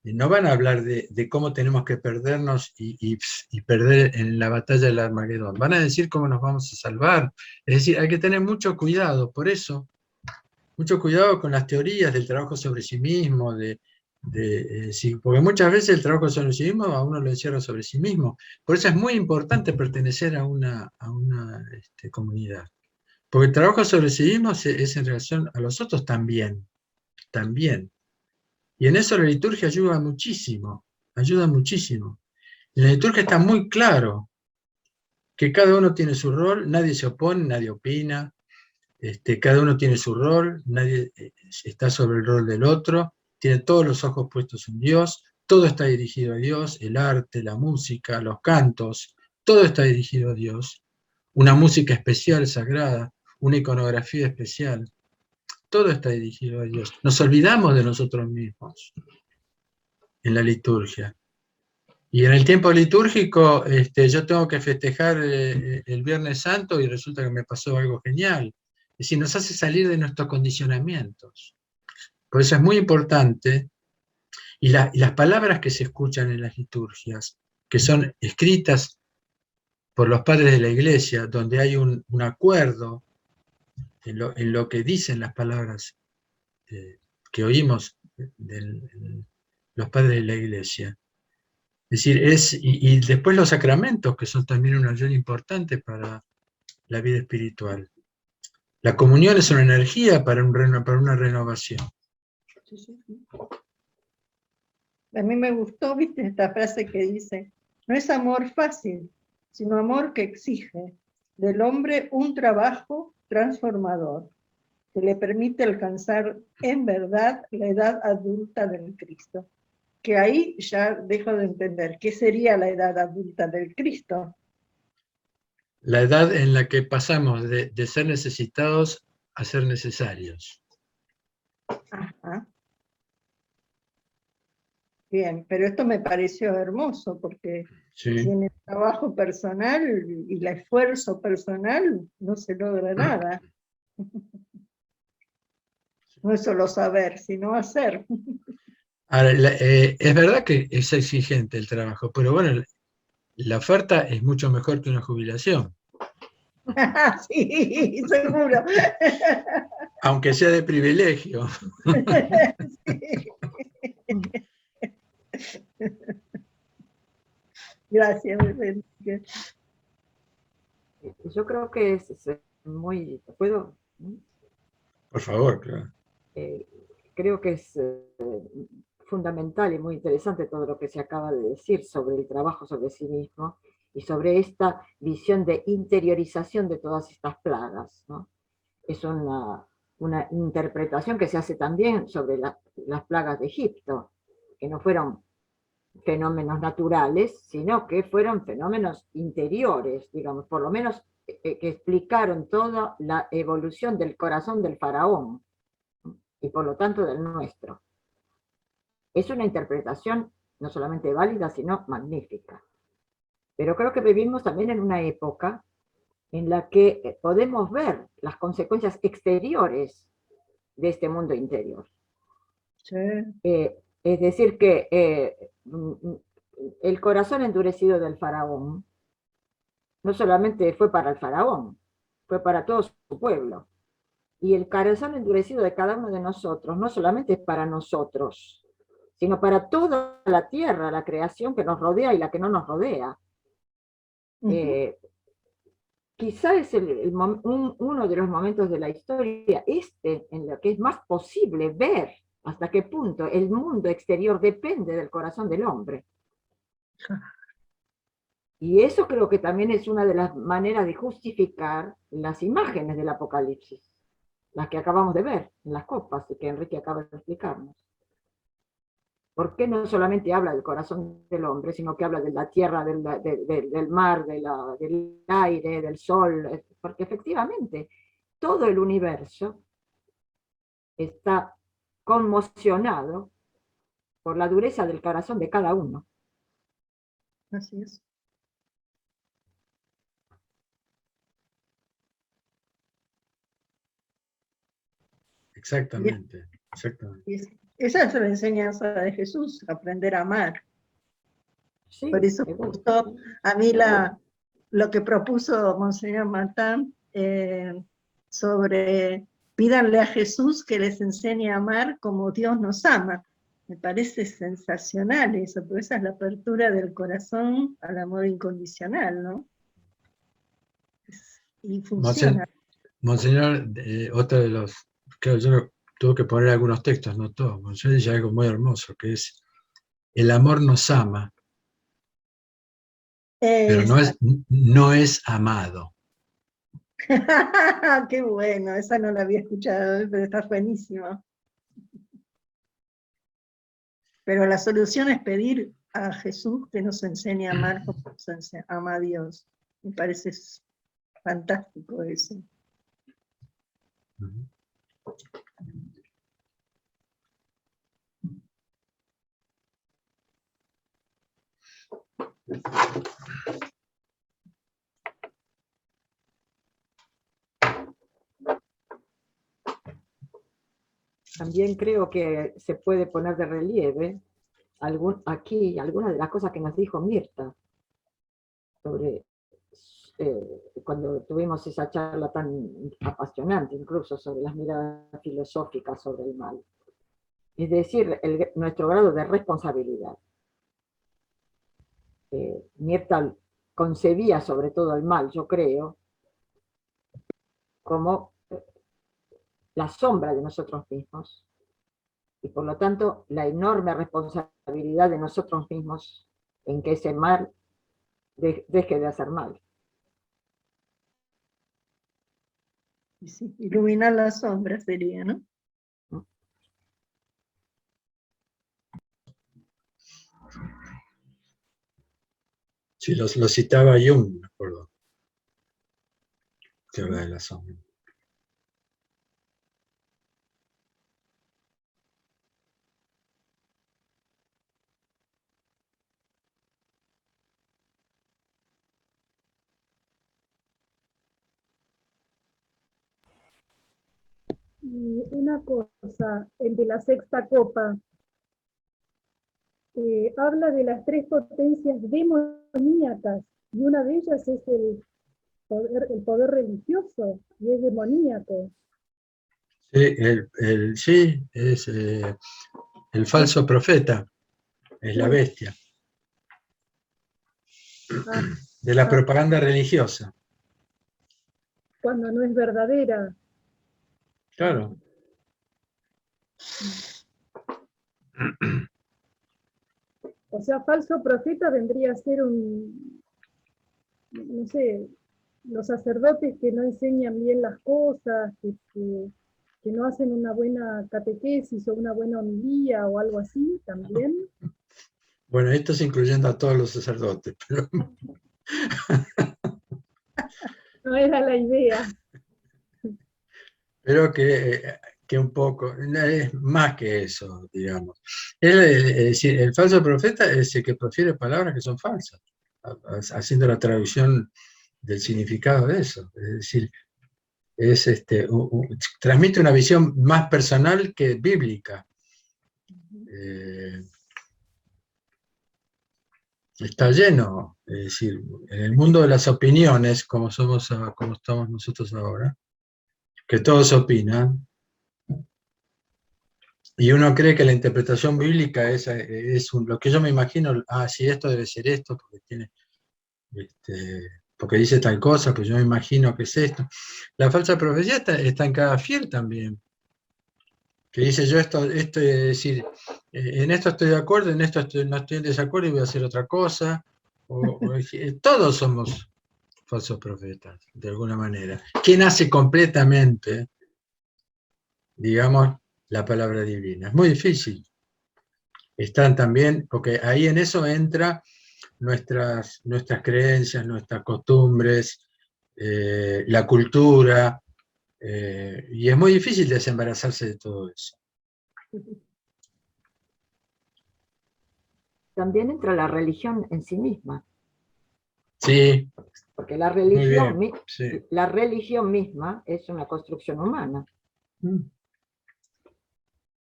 no van a hablar de cómo tenemos que perdernos y perder en la batalla del Armagedón, van a decir cómo nos vamos a salvar. Es decir, hay que tener mucho cuidado, por eso, mucho cuidado con las teorías del trabajo sobre sí mismo, porque muchas veces el trabajo sobre sí mismo a uno lo encierra sobre sí mismo. Por eso es muy importante pertenecer a una comunidad. Porque el trabajo sobre sí mismo es en relación a los otros también. Y en eso la liturgia ayuda muchísimo. En la liturgia está muy claro que cada uno tiene su rol, nadie se opone, nadie opina, cada uno tiene su rol, nadie está sobre el rol del otro, tiene todos los ojos puestos en Dios, todo está dirigido a Dios, el arte, la música, los cantos, todo está dirigido a Dios. Una música especial, sagrada, una iconografía especial, todo está dirigido a Dios. Nos olvidamos de nosotros mismos en la liturgia. Y en el tiempo litúrgico yo tengo que festejar el Viernes Santo y resulta que me pasó algo genial. Es decir, nos hace salir de nuestros condicionamientos. Por eso es muy importante, y las palabras que se escuchan en las liturgias, que son escritas por los padres de la Iglesia, donde hay un acuerdo en lo que dicen las palabras que oímos de los padres de la Iglesia. Es decir, y después los sacramentos, que son también una ayuda importante para la vida espiritual. La comunión es una energía para una renovación. Sí, sí, sí. A mí me gustó, viste, esta frase que dice, no es amor fácil, sino amor que exige del hombre un trabajo transformador, que le permite alcanzar en verdad la edad adulta del Cristo. Que ahí ya dejo de entender, ¿qué sería la edad adulta del Cristo? La edad en la que pasamos de ser necesitados a ser necesarios. Ajá. Bien, pero esto me pareció hermoso porque Sí. sin el trabajo personal y el esfuerzo personal no se logra nada. No es solo saber, sino hacer. Ahora, es verdad que es exigente el trabajo, pero bueno, la oferta es mucho mejor que una jubilación, Sí, seguro. aunque sea de privilegio. Sí. Gracias, Enrique. Yo creo que es muy, ¿puedo? Por favor, claro. Creo que es fundamental y muy interesante todo lo que se acaba de decir sobre el trabajo sobre sí mismo y sobre esta visión de interiorización de todas estas plagas, ¿no? Es una interpretación que se hace también sobre las plagas de Egipto, que no fueron fenómenos naturales, sino que fueron fenómenos interiores, digamos, por lo menos que explicaron toda la evolución del corazón del faraón y por lo tanto del nuestro. Es una interpretación no solamente válida, sino magnífica. Pero creo que vivimos también en una época en la que podemos ver las consecuencias exteriores de este mundo interior. Sí. Es decir, que el corazón endurecido del faraón no solamente fue para el faraón, fue para todo su pueblo. Y el corazón endurecido de cada uno de nosotros no solamente es para nosotros, sino para toda la tierra, la creación que nos rodea y la que no nos rodea. Quizá es uno de los momentos de la historia en lo que es más posible ver hasta qué punto el mundo exterior depende del corazón del hombre. Y eso creo que también es una de las maneras de justificar las imágenes del Apocalipsis, las que acabamos de ver en las copas y que Enrique acaba de explicarnos. ¿Por qué no solamente habla del corazón del hombre, sino que habla de la tierra, del mar, del aire, del sol? Porque efectivamente todo el universo está conmocionado por la dureza del corazón de cada uno. Así es. Exactamente, exactamente. Esa es la enseñanza de Jesús, aprender a amar. Sí, por eso me gustó a mí lo que propuso Monseñor Martín sobre pídanle a Jesús que les enseñe a amar como Dios nos ama. Me parece sensacional eso, porque esa es la apertura del corazón al amor incondicional, ¿no? Y funciona. Monseñor, otro de los, claro, yo tuve que poner algunos textos, no todos. Monseñor dice algo muy hermoso, que es, el amor nos ama, pero no es amado. Qué bueno, esa no la había escuchado, pero está buenísima. Pero la solución es pedir a Jesús que nos enseñe a amar como nos ama a Dios. Me parece fantástico eso. También creo que se puede poner de relieve aquí algunas de las cosas que nos dijo Mirta sobre cuando tuvimos esa charla tan apasionante, incluso sobre las miradas filosóficas sobre el mal. Es decir, nuestro grado de responsabilidad. Mirta concebía sobre todo el mal, yo creo, como la sombra de nosotros mismos, y por lo tanto la enorme responsabilidad de nosotros mismos en que ese mal deje de hacer mal. Sí, iluminar la sombra sería, ¿no? Sí, lo citaba Jung, me acuerdo, que habla de la sombra. Y una cosa, el de la sexta copa, habla de las tres potencias demoníacas, y una de ellas es el poder religioso, y es demoníaco. Sí, es el falso profeta, es la bestia, de la propaganda religiosa. Cuando no es verdadera. Claro. O sea, falso profeta vendría a ser no sé, los sacerdotes que no enseñan bien las cosas, que no hacen una buena catequesis o una buena homilía o algo así también. Bueno, esto es incluyendo a todos los sacerdotes, pero... No era la idea. Pero que un poco, es más que eso, digamos. Es decir, el falso profeta es el que prefiere palabras que son falsas, haciendo la traducción del significado de eso. Es decir, transmite una visión más personal que bíblica. Está lleno, es decir, en el mundo de las opiniones, como estamos nosotros ahora, que todos opinan, y uno cree que la interpretación bíblica es lo que yo me imagino, sí, esto debe ser esto, porque dice tal cosa, pues yo me imagino que es esto. La falsa profecía está en cada fiel también, que dice yo esto es decir, en esto estoy de acuerdo, en esto no estoy en desacuerdo y voy a hacer otra cosa. Todos somos falsos profetas, de alguna manera. ¿Quién hace completamente, digamos, la palabra divina? Es muy difícil. Están también, porque ahí en eso entra nuestras creencias, nuestras costumbres, la cultura, y es muy difícil desembarazarse de todo eso. También entra la religión en sí misma. Sí. Porque la religión, sí. La religión misma es una construcción humana.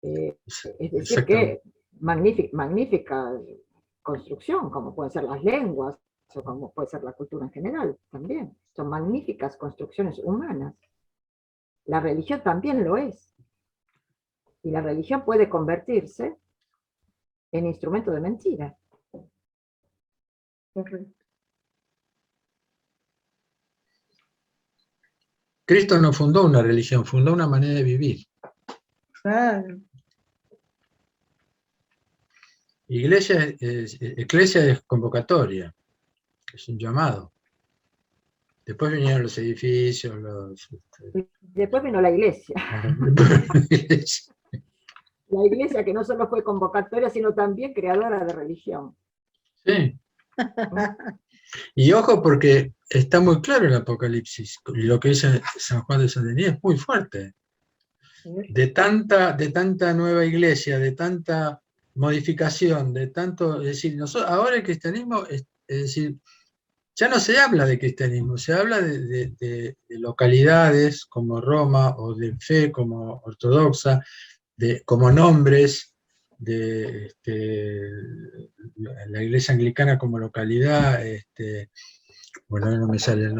Es decir, que magnífica construcción, como pueden ser las lenguas, o como puede ser la cultura en general, también. Son magníficas construcciones humanas. La religión también lo es. Y la religión puede convertirse en instrumento de mentira. Correcto. Cristo no fundó una religión, fundó una manera de vivir. Claro. Iglesia es convocatoria, es un llamado. Después vinieron los edificios, Después vino la iglesia. La iglesia que no solo fue convocatoria, sino también creadora de religión. Sí. Y ojo, porque está muy claro el Apocalipsis, y lo que dice San Juan de San Denis es muy fuerte. De tanta nueva iglesia, de tanta modificación, de tanto, es decir, ahora el cristianismo, es decir, ya no se habla de cristianismo, se habla de localidades como Roma, o de fe como ortodoxa, como nombres de la iglesia anglicana como localidad, bueno, no me salen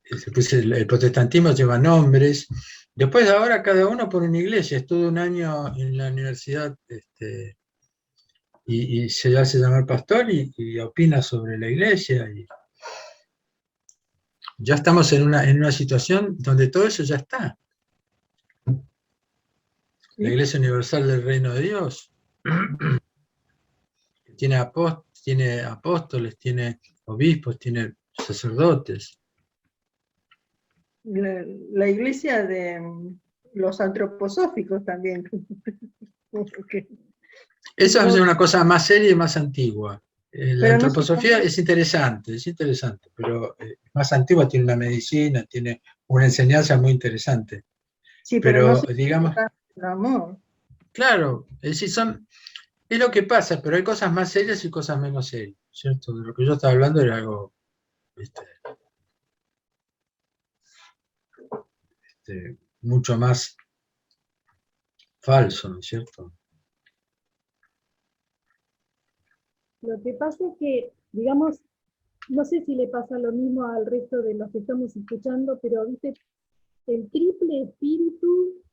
el protestantismo lleva nombres. Después ahora cada uno por una iglesia. Estuve un año en la universidad y se hace llamar pastor y opina sobre la iglesia. Y ya estamos en una situación donde todo eso ya está. La Iglesia Universal del Reino de Dios tiene apóstoles, tiene obispos, tiene sacerdotes. La iglesia de los antroposóficos también. Esa es una cosa más seria y más antigua. La Pero antroposofía es interesante, pero más antigua, tiene una medicina, tiene una enseñanza muy interesante. Sí, pero no Pero digamos, el amor. claro, es decir, es lo que pasa, pero hay cosas más serias y cosas menos serias, ¿cierto? De lo que yo estaba hablando era algo mucho más falso, ¿no es cierto? Lo que pasa es que, digamos, no sé si le pasa lo mismo al resto de los que estamos escuchando, pero viste, el triple espíritu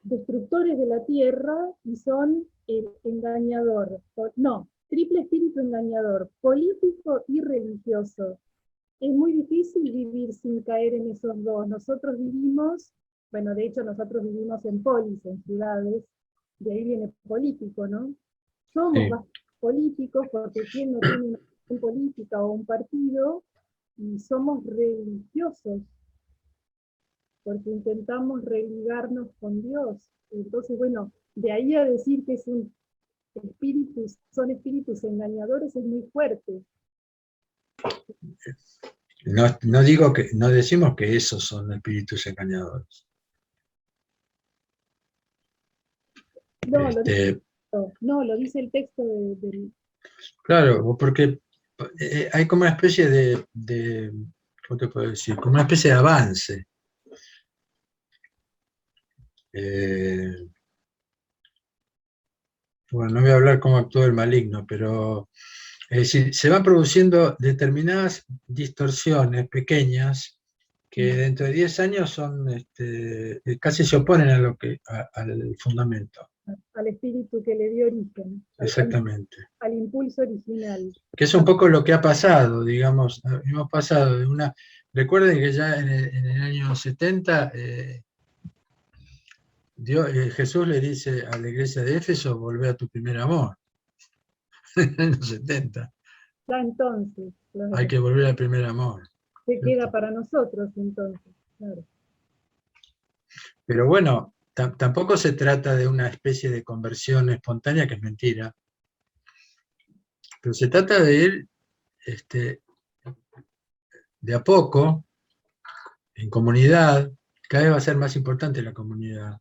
destructores de la tierra y son el engañador, triple espíritu engañador, político y religioso. Es muy difícil vivir sin caer en esos dos. Nosotros vivimos, bueno, de hecho nosotros vivimos en polis, en ciudades, de ahí viene político, ¿no? Somos bastante políticos porque quien no tiene una política o un partido, y somos religiosos porque intentamos religarnos con Dios. Entonces, bueno, de ahí a decir que son espíritus engañadores es muy fuerte. No decimos que esos son espíritus engañadores. Lo dice el texto del... Claro, porque hay como una especie de ¿cómo te puedo decir? Como una especie de avance. Bueno, no voy a hablar cómo actúa el maligno, pero es decir, se van produciendo determinadas distorsiones pequeñas que dentro de 10 años son casi se oponen al fundamento. Al espíritu que le dio origen. Exactamente. Al impulso original. Que es un poco lo que ha pasado, digamos, hemos pasado de una... Recuerden que ya en el año 70 Jesús le dice a la iglesia de Éfeso, volvé a tu primer amor. En el año 70. Ya entonces. Claro. Hay que volver al primer amor. ¿Qué queda para nosotros entonces? Claro. Pero bueno, tampoco se trata de una especie de conversión espontánea, que es mentira. Pero se trata de ir de a poco, en comunidad. Cada vez va a ser más importante la comunidad,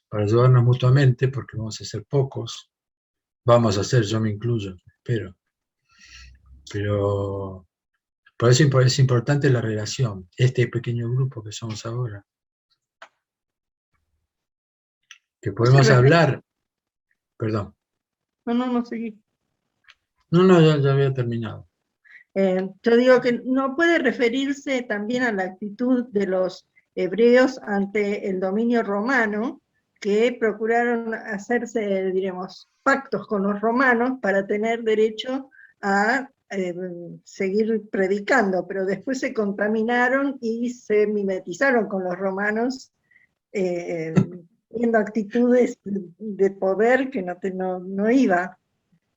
para ayudarnos mutuamente, porque vamos a ser pocos. Vamos a ser, yo me incluyo, espero. Pero por eso es importante la relación, este pequeño grupo que somos ahora. Que podemos hablar. Perdón. No, seguí. No, ya había terminado. Yo digo que no puede referirse también a la actitud de los hebreos ante el dominio romano, que procuraron hacerse, diremos, pactos con los romanos para tener derecho a seguir predicando, pero después se contaminaron y se mimetizaron con los romanos, viendo actitudes de poder que no iba.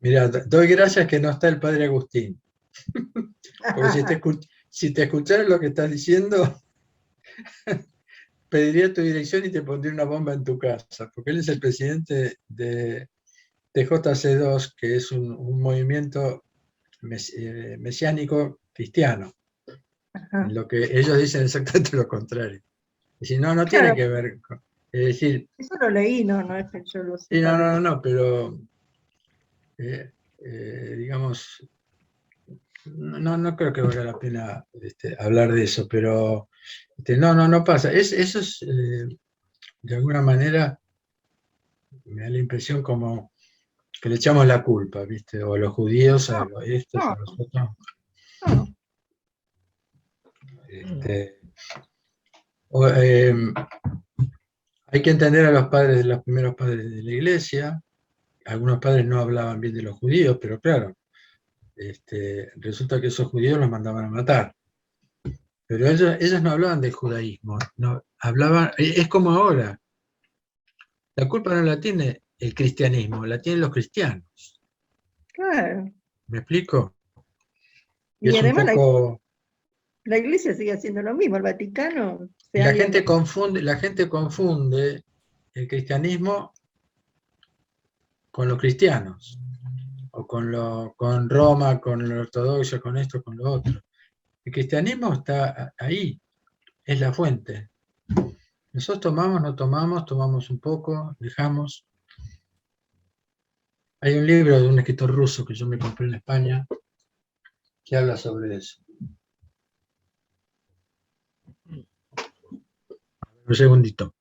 Mira, doy gracias que no está el padre Agustín. Porque si te escuchara lo que estás diciendo, pediría tu dirección y te pondría una bomba en tu casa, porque él es el presidente de TJC2, que es un movimiento mesiánico cristiano. En lo que ellos dicen exactamente lo contrario. Es decir, no tiene que ver con... Es decir... Eso lo leí, no es que yo lo sé. No, pero... digamos... no creo que valga la pena hablar de eso, pero no pasa. Eso es, de alguna manera, me da la impresión como que le echamos la culpa, ¿viste? O a los judíos, a los estos, a No, los otros. no. Este, o, hay que entender a los padres, los primeros padres de la iglesia. Algunos padres no hablaban bien de los judíos, pero claro, resulta que esos judíos los mandaban a matar. Pero ellos no hablaban del judaísmo, no, hablaban, es como ahora, la culpa no la tiene el cristianismo, la tienen los cristianos. Claro. ¿Me explico? Y Y es un además poco... la iglesia sigue haciendo lo mismo, el Vaticano Y se años después. la gente confunde el cristianismo con los cristianos, o con Roma, con la ortodoxia, con esto, con lo otro. El cristianismo está ahí, es la fuente. Nosotros tomamos, no tomamos, tomamos un poco, dejamos. Hay un libro de un escritor ruso que yo me compré en España que habla sobre eso. Un segundito.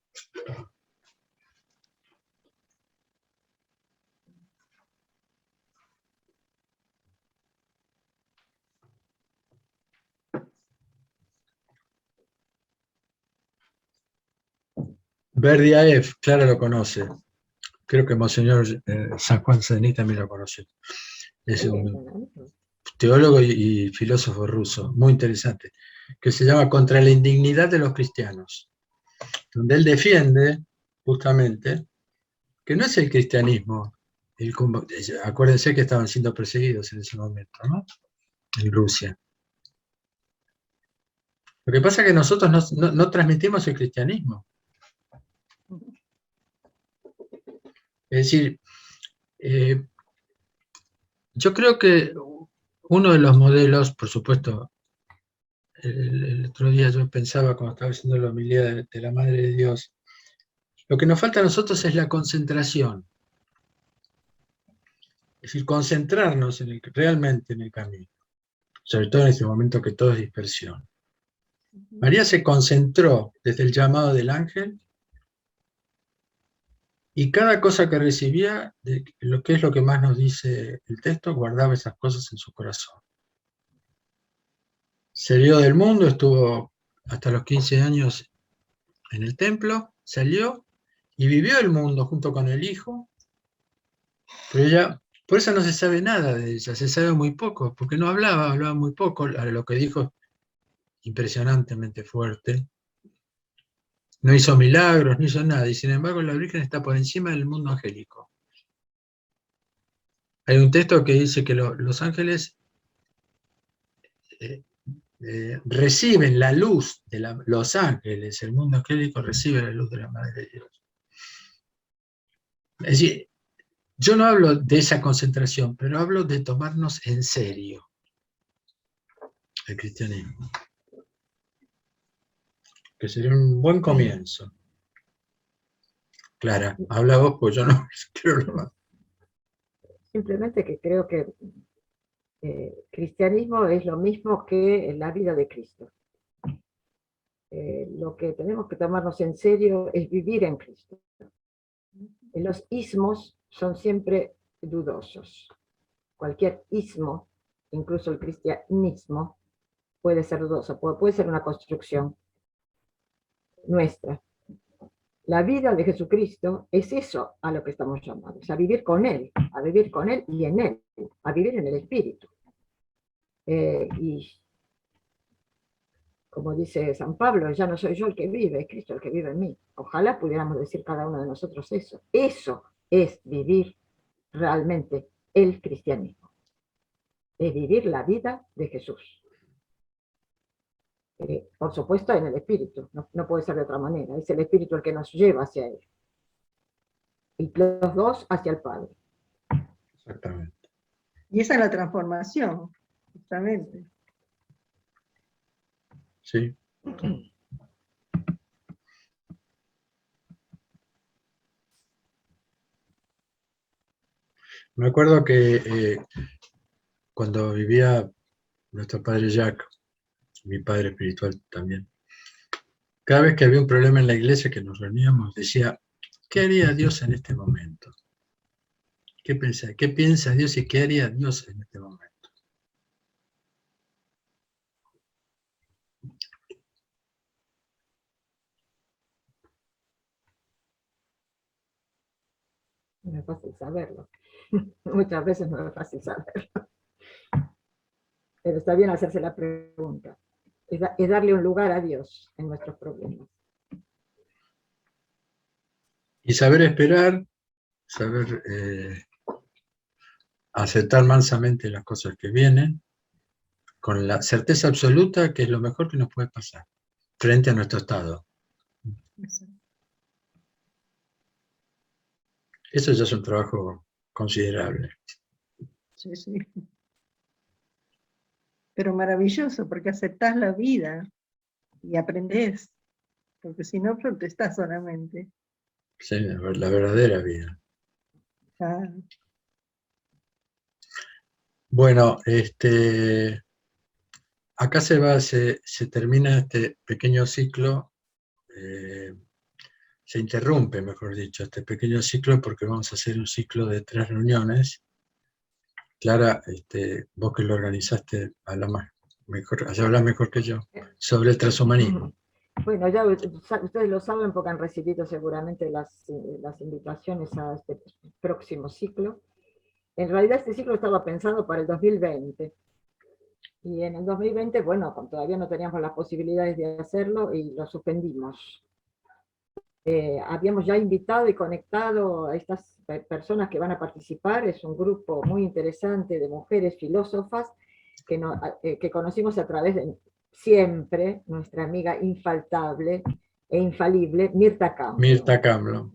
Berdiaev, Clara lo conoce. Creo que Monseñor San Juan Cenis también lo conoce. Es Sí, un teólogo y filósofo ruso, muy interesante, que se llama Contra la indignidad de los cristianos, donde él defiende justamente que no es el cristianismo, acuérdense que estaban siendo perseguidos en ese momento, ¿no? En Rusia. Lo que pasa es que nosotros no transmitimos el cristianismo. Es decir, yo creo que uno de los modelos, por supuesto, el otro día yo pensaba cuando estaba haciendo la homilía de la Madre de Dios, lo que nos falta a nosotros es la concentración. Es decir, concentrarnos realmente en el camino, sobre todo en este momento que todo es dispersión. María se concentró desde el llamado del ángel y cada cosa que recibía, lo que es lo que más nos dice el texto, guardaba esas cosas en su corazón. Se vio del mundo, estuvo hasta los 15 años en el templo, salió y vivió el mundo junto con el hijo, pero ella, por eso no se sabe nada de ella, se sabe muy poco, porque no hablaba muy poco, lo que dijo impresionantemente fuerte, no hizo milagros, no hizo nada, y sin embargo la Virgen está por encima del mundo angélico. Hay un texto que dice que los ángeles reciben la luz de los ángeles, el mundo angélico recibe la luz de la Madre de Dios. Es decir, yo no hablo de esa concentración, pero hablo de tomarnos en serio el cristianismo, que sería un buen comienzo. Clara, habla vos, pues yo no quiero hablar más. Simplemente que creo que cristianismo es lo mismo que la vida de Cristo. Lo que tenemos que tomarnos en serio es vivir en Cristo. Los ismos son siempre dudosos. Cualquier ismo, incluso el cristianismo, puede ser dudoso, puede ser una construcción nuestra. La vida de Jesucristo es eso a lo que estamos llamados, a vivir con Él y en Él, a vivir en el Espíritu. Y como dice San Pablo, ya no soy yo el que vive, es Cristo el que vive en mí. Ojalá pudiéramos decir cada uno de nosotros eso. Eso es vivir realmente el cristianismo. Es vivir la vida de Jesús. Por supuesto en el Espíritu, no puede ser de otra manera. Es el Espíritu el que nos lleva hacia Él. Y los dos hacia el Padre. Exactamente. Y esa es la transformación, justamente. Sí. Me acuerdo que cuando vivía nuestro padre Jack, mi padre espiritual también. Cada vez que había un problema en la iglesia que nos reuníamos, decía, ¿qué haría Dios en este momento? ¿Qué piensa Dios y qué haría Dios en este momento? No es fácil saberlo. Muchas veces no es fácil saberlo. Pero está bien hacerse la pregunta. Es darle un lugar a Dios en nuestros problemas. Y saber esperar, saber aceptar mansamente las cosas que vienen, con la certeza absoluta que es lo mejor que nos puede pasar, frente a nuestro estado. Eso ya es un trabajo considerable. Sí, sí. Pero maravilloso, porque aceptás la vida y aprendés, porque si no protestás solamente. Sí, la verdadera vida. Ah, Bueno, acá se termina este pequeño ciclo, se interrumpe, mejor dicho, este pequeño ciclo porque vamos a hacer un ciclo de 3 reuniones. Clara, vos que lo organizaste, hablas mejor que yo, sobre el transhumanismo. Bueno, ya ustedes lo saben porque han recibido seguramente las invitaciones a este próximo ciclo. En realidad este ciclo estaba pensado para el 2020. Y en el 2020, bueno, todavía no teníamos las posibilidades de hacerlo y lo suspendimos. Habíamos ya invitado y conectado a estas personas que van a participar. Es un grupo muy interesante de mujeres filósofas que conocimos a través de siempre nuestra amiga infaltable e infalible, Mirta Campbell. Mirta Campbell.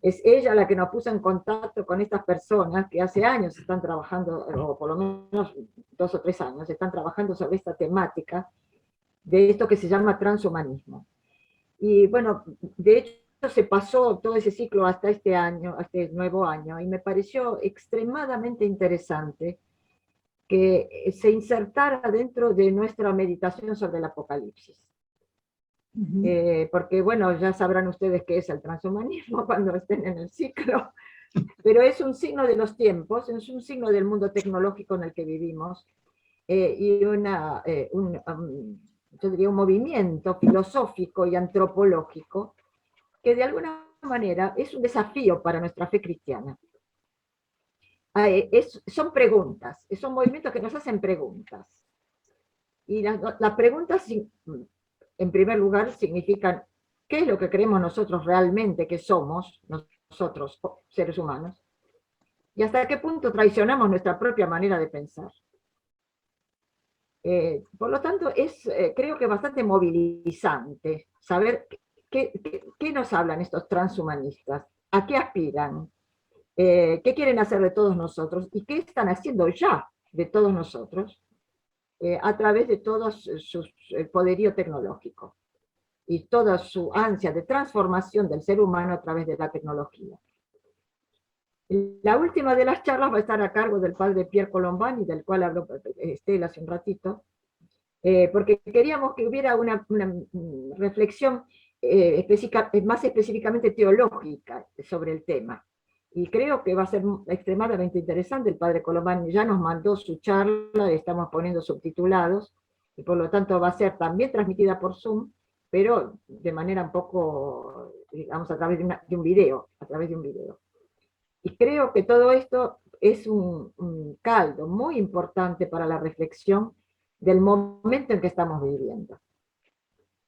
Es ella la que nos puso en contacto con estas personas que hace años están trabajando, o por lo menos 2 o 3 años, están trabajando sobre esta temática de esto que se llama transhumanismo. Y bueno, de hecho se pasó todo ese ciclo hasta este año, hasta este nuevo año, y me pareció extremadamente interesante que se insertara dentro de nuestra meditación sobre el Apocalipsis. Porque bueno, ya sabrán ustedes qué es el transhumanismo cuando estén en el ciclo, pero es un signo de los tiempos, es un signo del mundo tecnológico en el que vivimos, y yo diría un movimiento filosófico y antropológico que de alguna manera es un desafío para nuestra fe cristiana. Son preguntas, son movimientos que nos hacen preguntas. Y las preguntas, en primer lugar, significan qué es lo que creemos nosotros realmente que somos, nosotros, seres humanos, y hasta qué punto traicionamos nuestra propia manera de pensar. Por lo tanto, creo que bastante movilizante saber qué nos hablan estos transhumanistas, a qué aspiran, qué quieren hacer de todos nosotros y qué están haciendo ya de todos nosotros a través de todo su poderío tecnológico y toda su ansia de transformación del ser humano a través de la tecnología. La última de las charlas va a estar a cargo del padre Pierre Colombani, del cual habló Estela hace un ratito, porque queríamos que hubiera una reflexión más específicamente teológica sobre el tema. Y creo que va a ser extremadamente interesante. El padre Colombani ya nos mandó su charla, estamos poniendo subtitulados, y por lo tanto va a ser también transmitida por Zoom, pero de manera un poco, digamos, a través de un video, Y creo que todo esto es un caldo muy importante para la reflexión del momento en que estamos viviendo.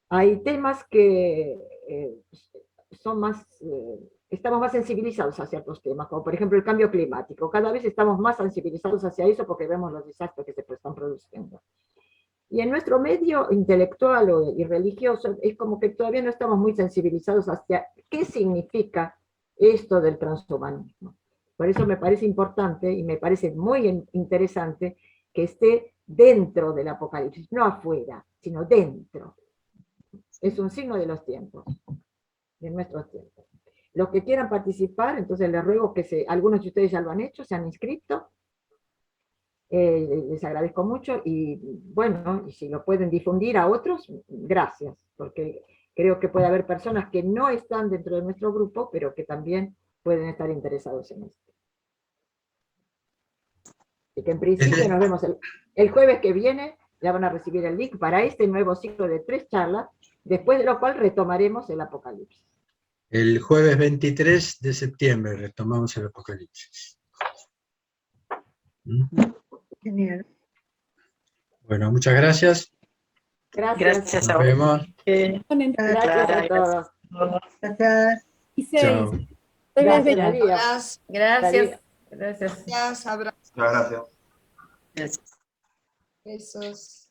Hay temas que son más, estamos más sensibilizados hacia ciertos temas, como por ejemplo el cambio climático. Cada vez estamos más sensibilizados hacia eso porque vemos los desastres que se están produciendo. Y en nuestro medio intelectual y religioso es como que todavía no estamos muy sensibilizados hacia qué significa esto del transhumanismo. Por eso me parece importante y me parece muy interesante que esté dentro del Apocalipsis, no afuera, sino dentro. Es un signo de los tiempos, de nuestros tiempos. Los que quieran participar, entonces les ruego que algunos de ustedes ya lo han hecho, se han inscrito. Les agradezco mucho y bueno, y si lo pueden difundir a otros, gracias, porque creo que puede haber personas que no están dentro de nuestro grupo, pero que también pueden estar interesados en esto. Y que en principio nos vemos el jueves que viene, ya van a recibir el link para este nuevo ciclo de 3 charlas, después de lo cual retomaremos el Apocalipsis. El jueves 23 de septiembre retomamos el Apocalipsis. Genial. Bueno, muchas gracias. Gracias. Nos vemos. Gracias a todos. Gracias. Y Chao. Gracias, Darío. Gracias. Gracias. Gracias. Abrazo. Muchas gracias. Besos.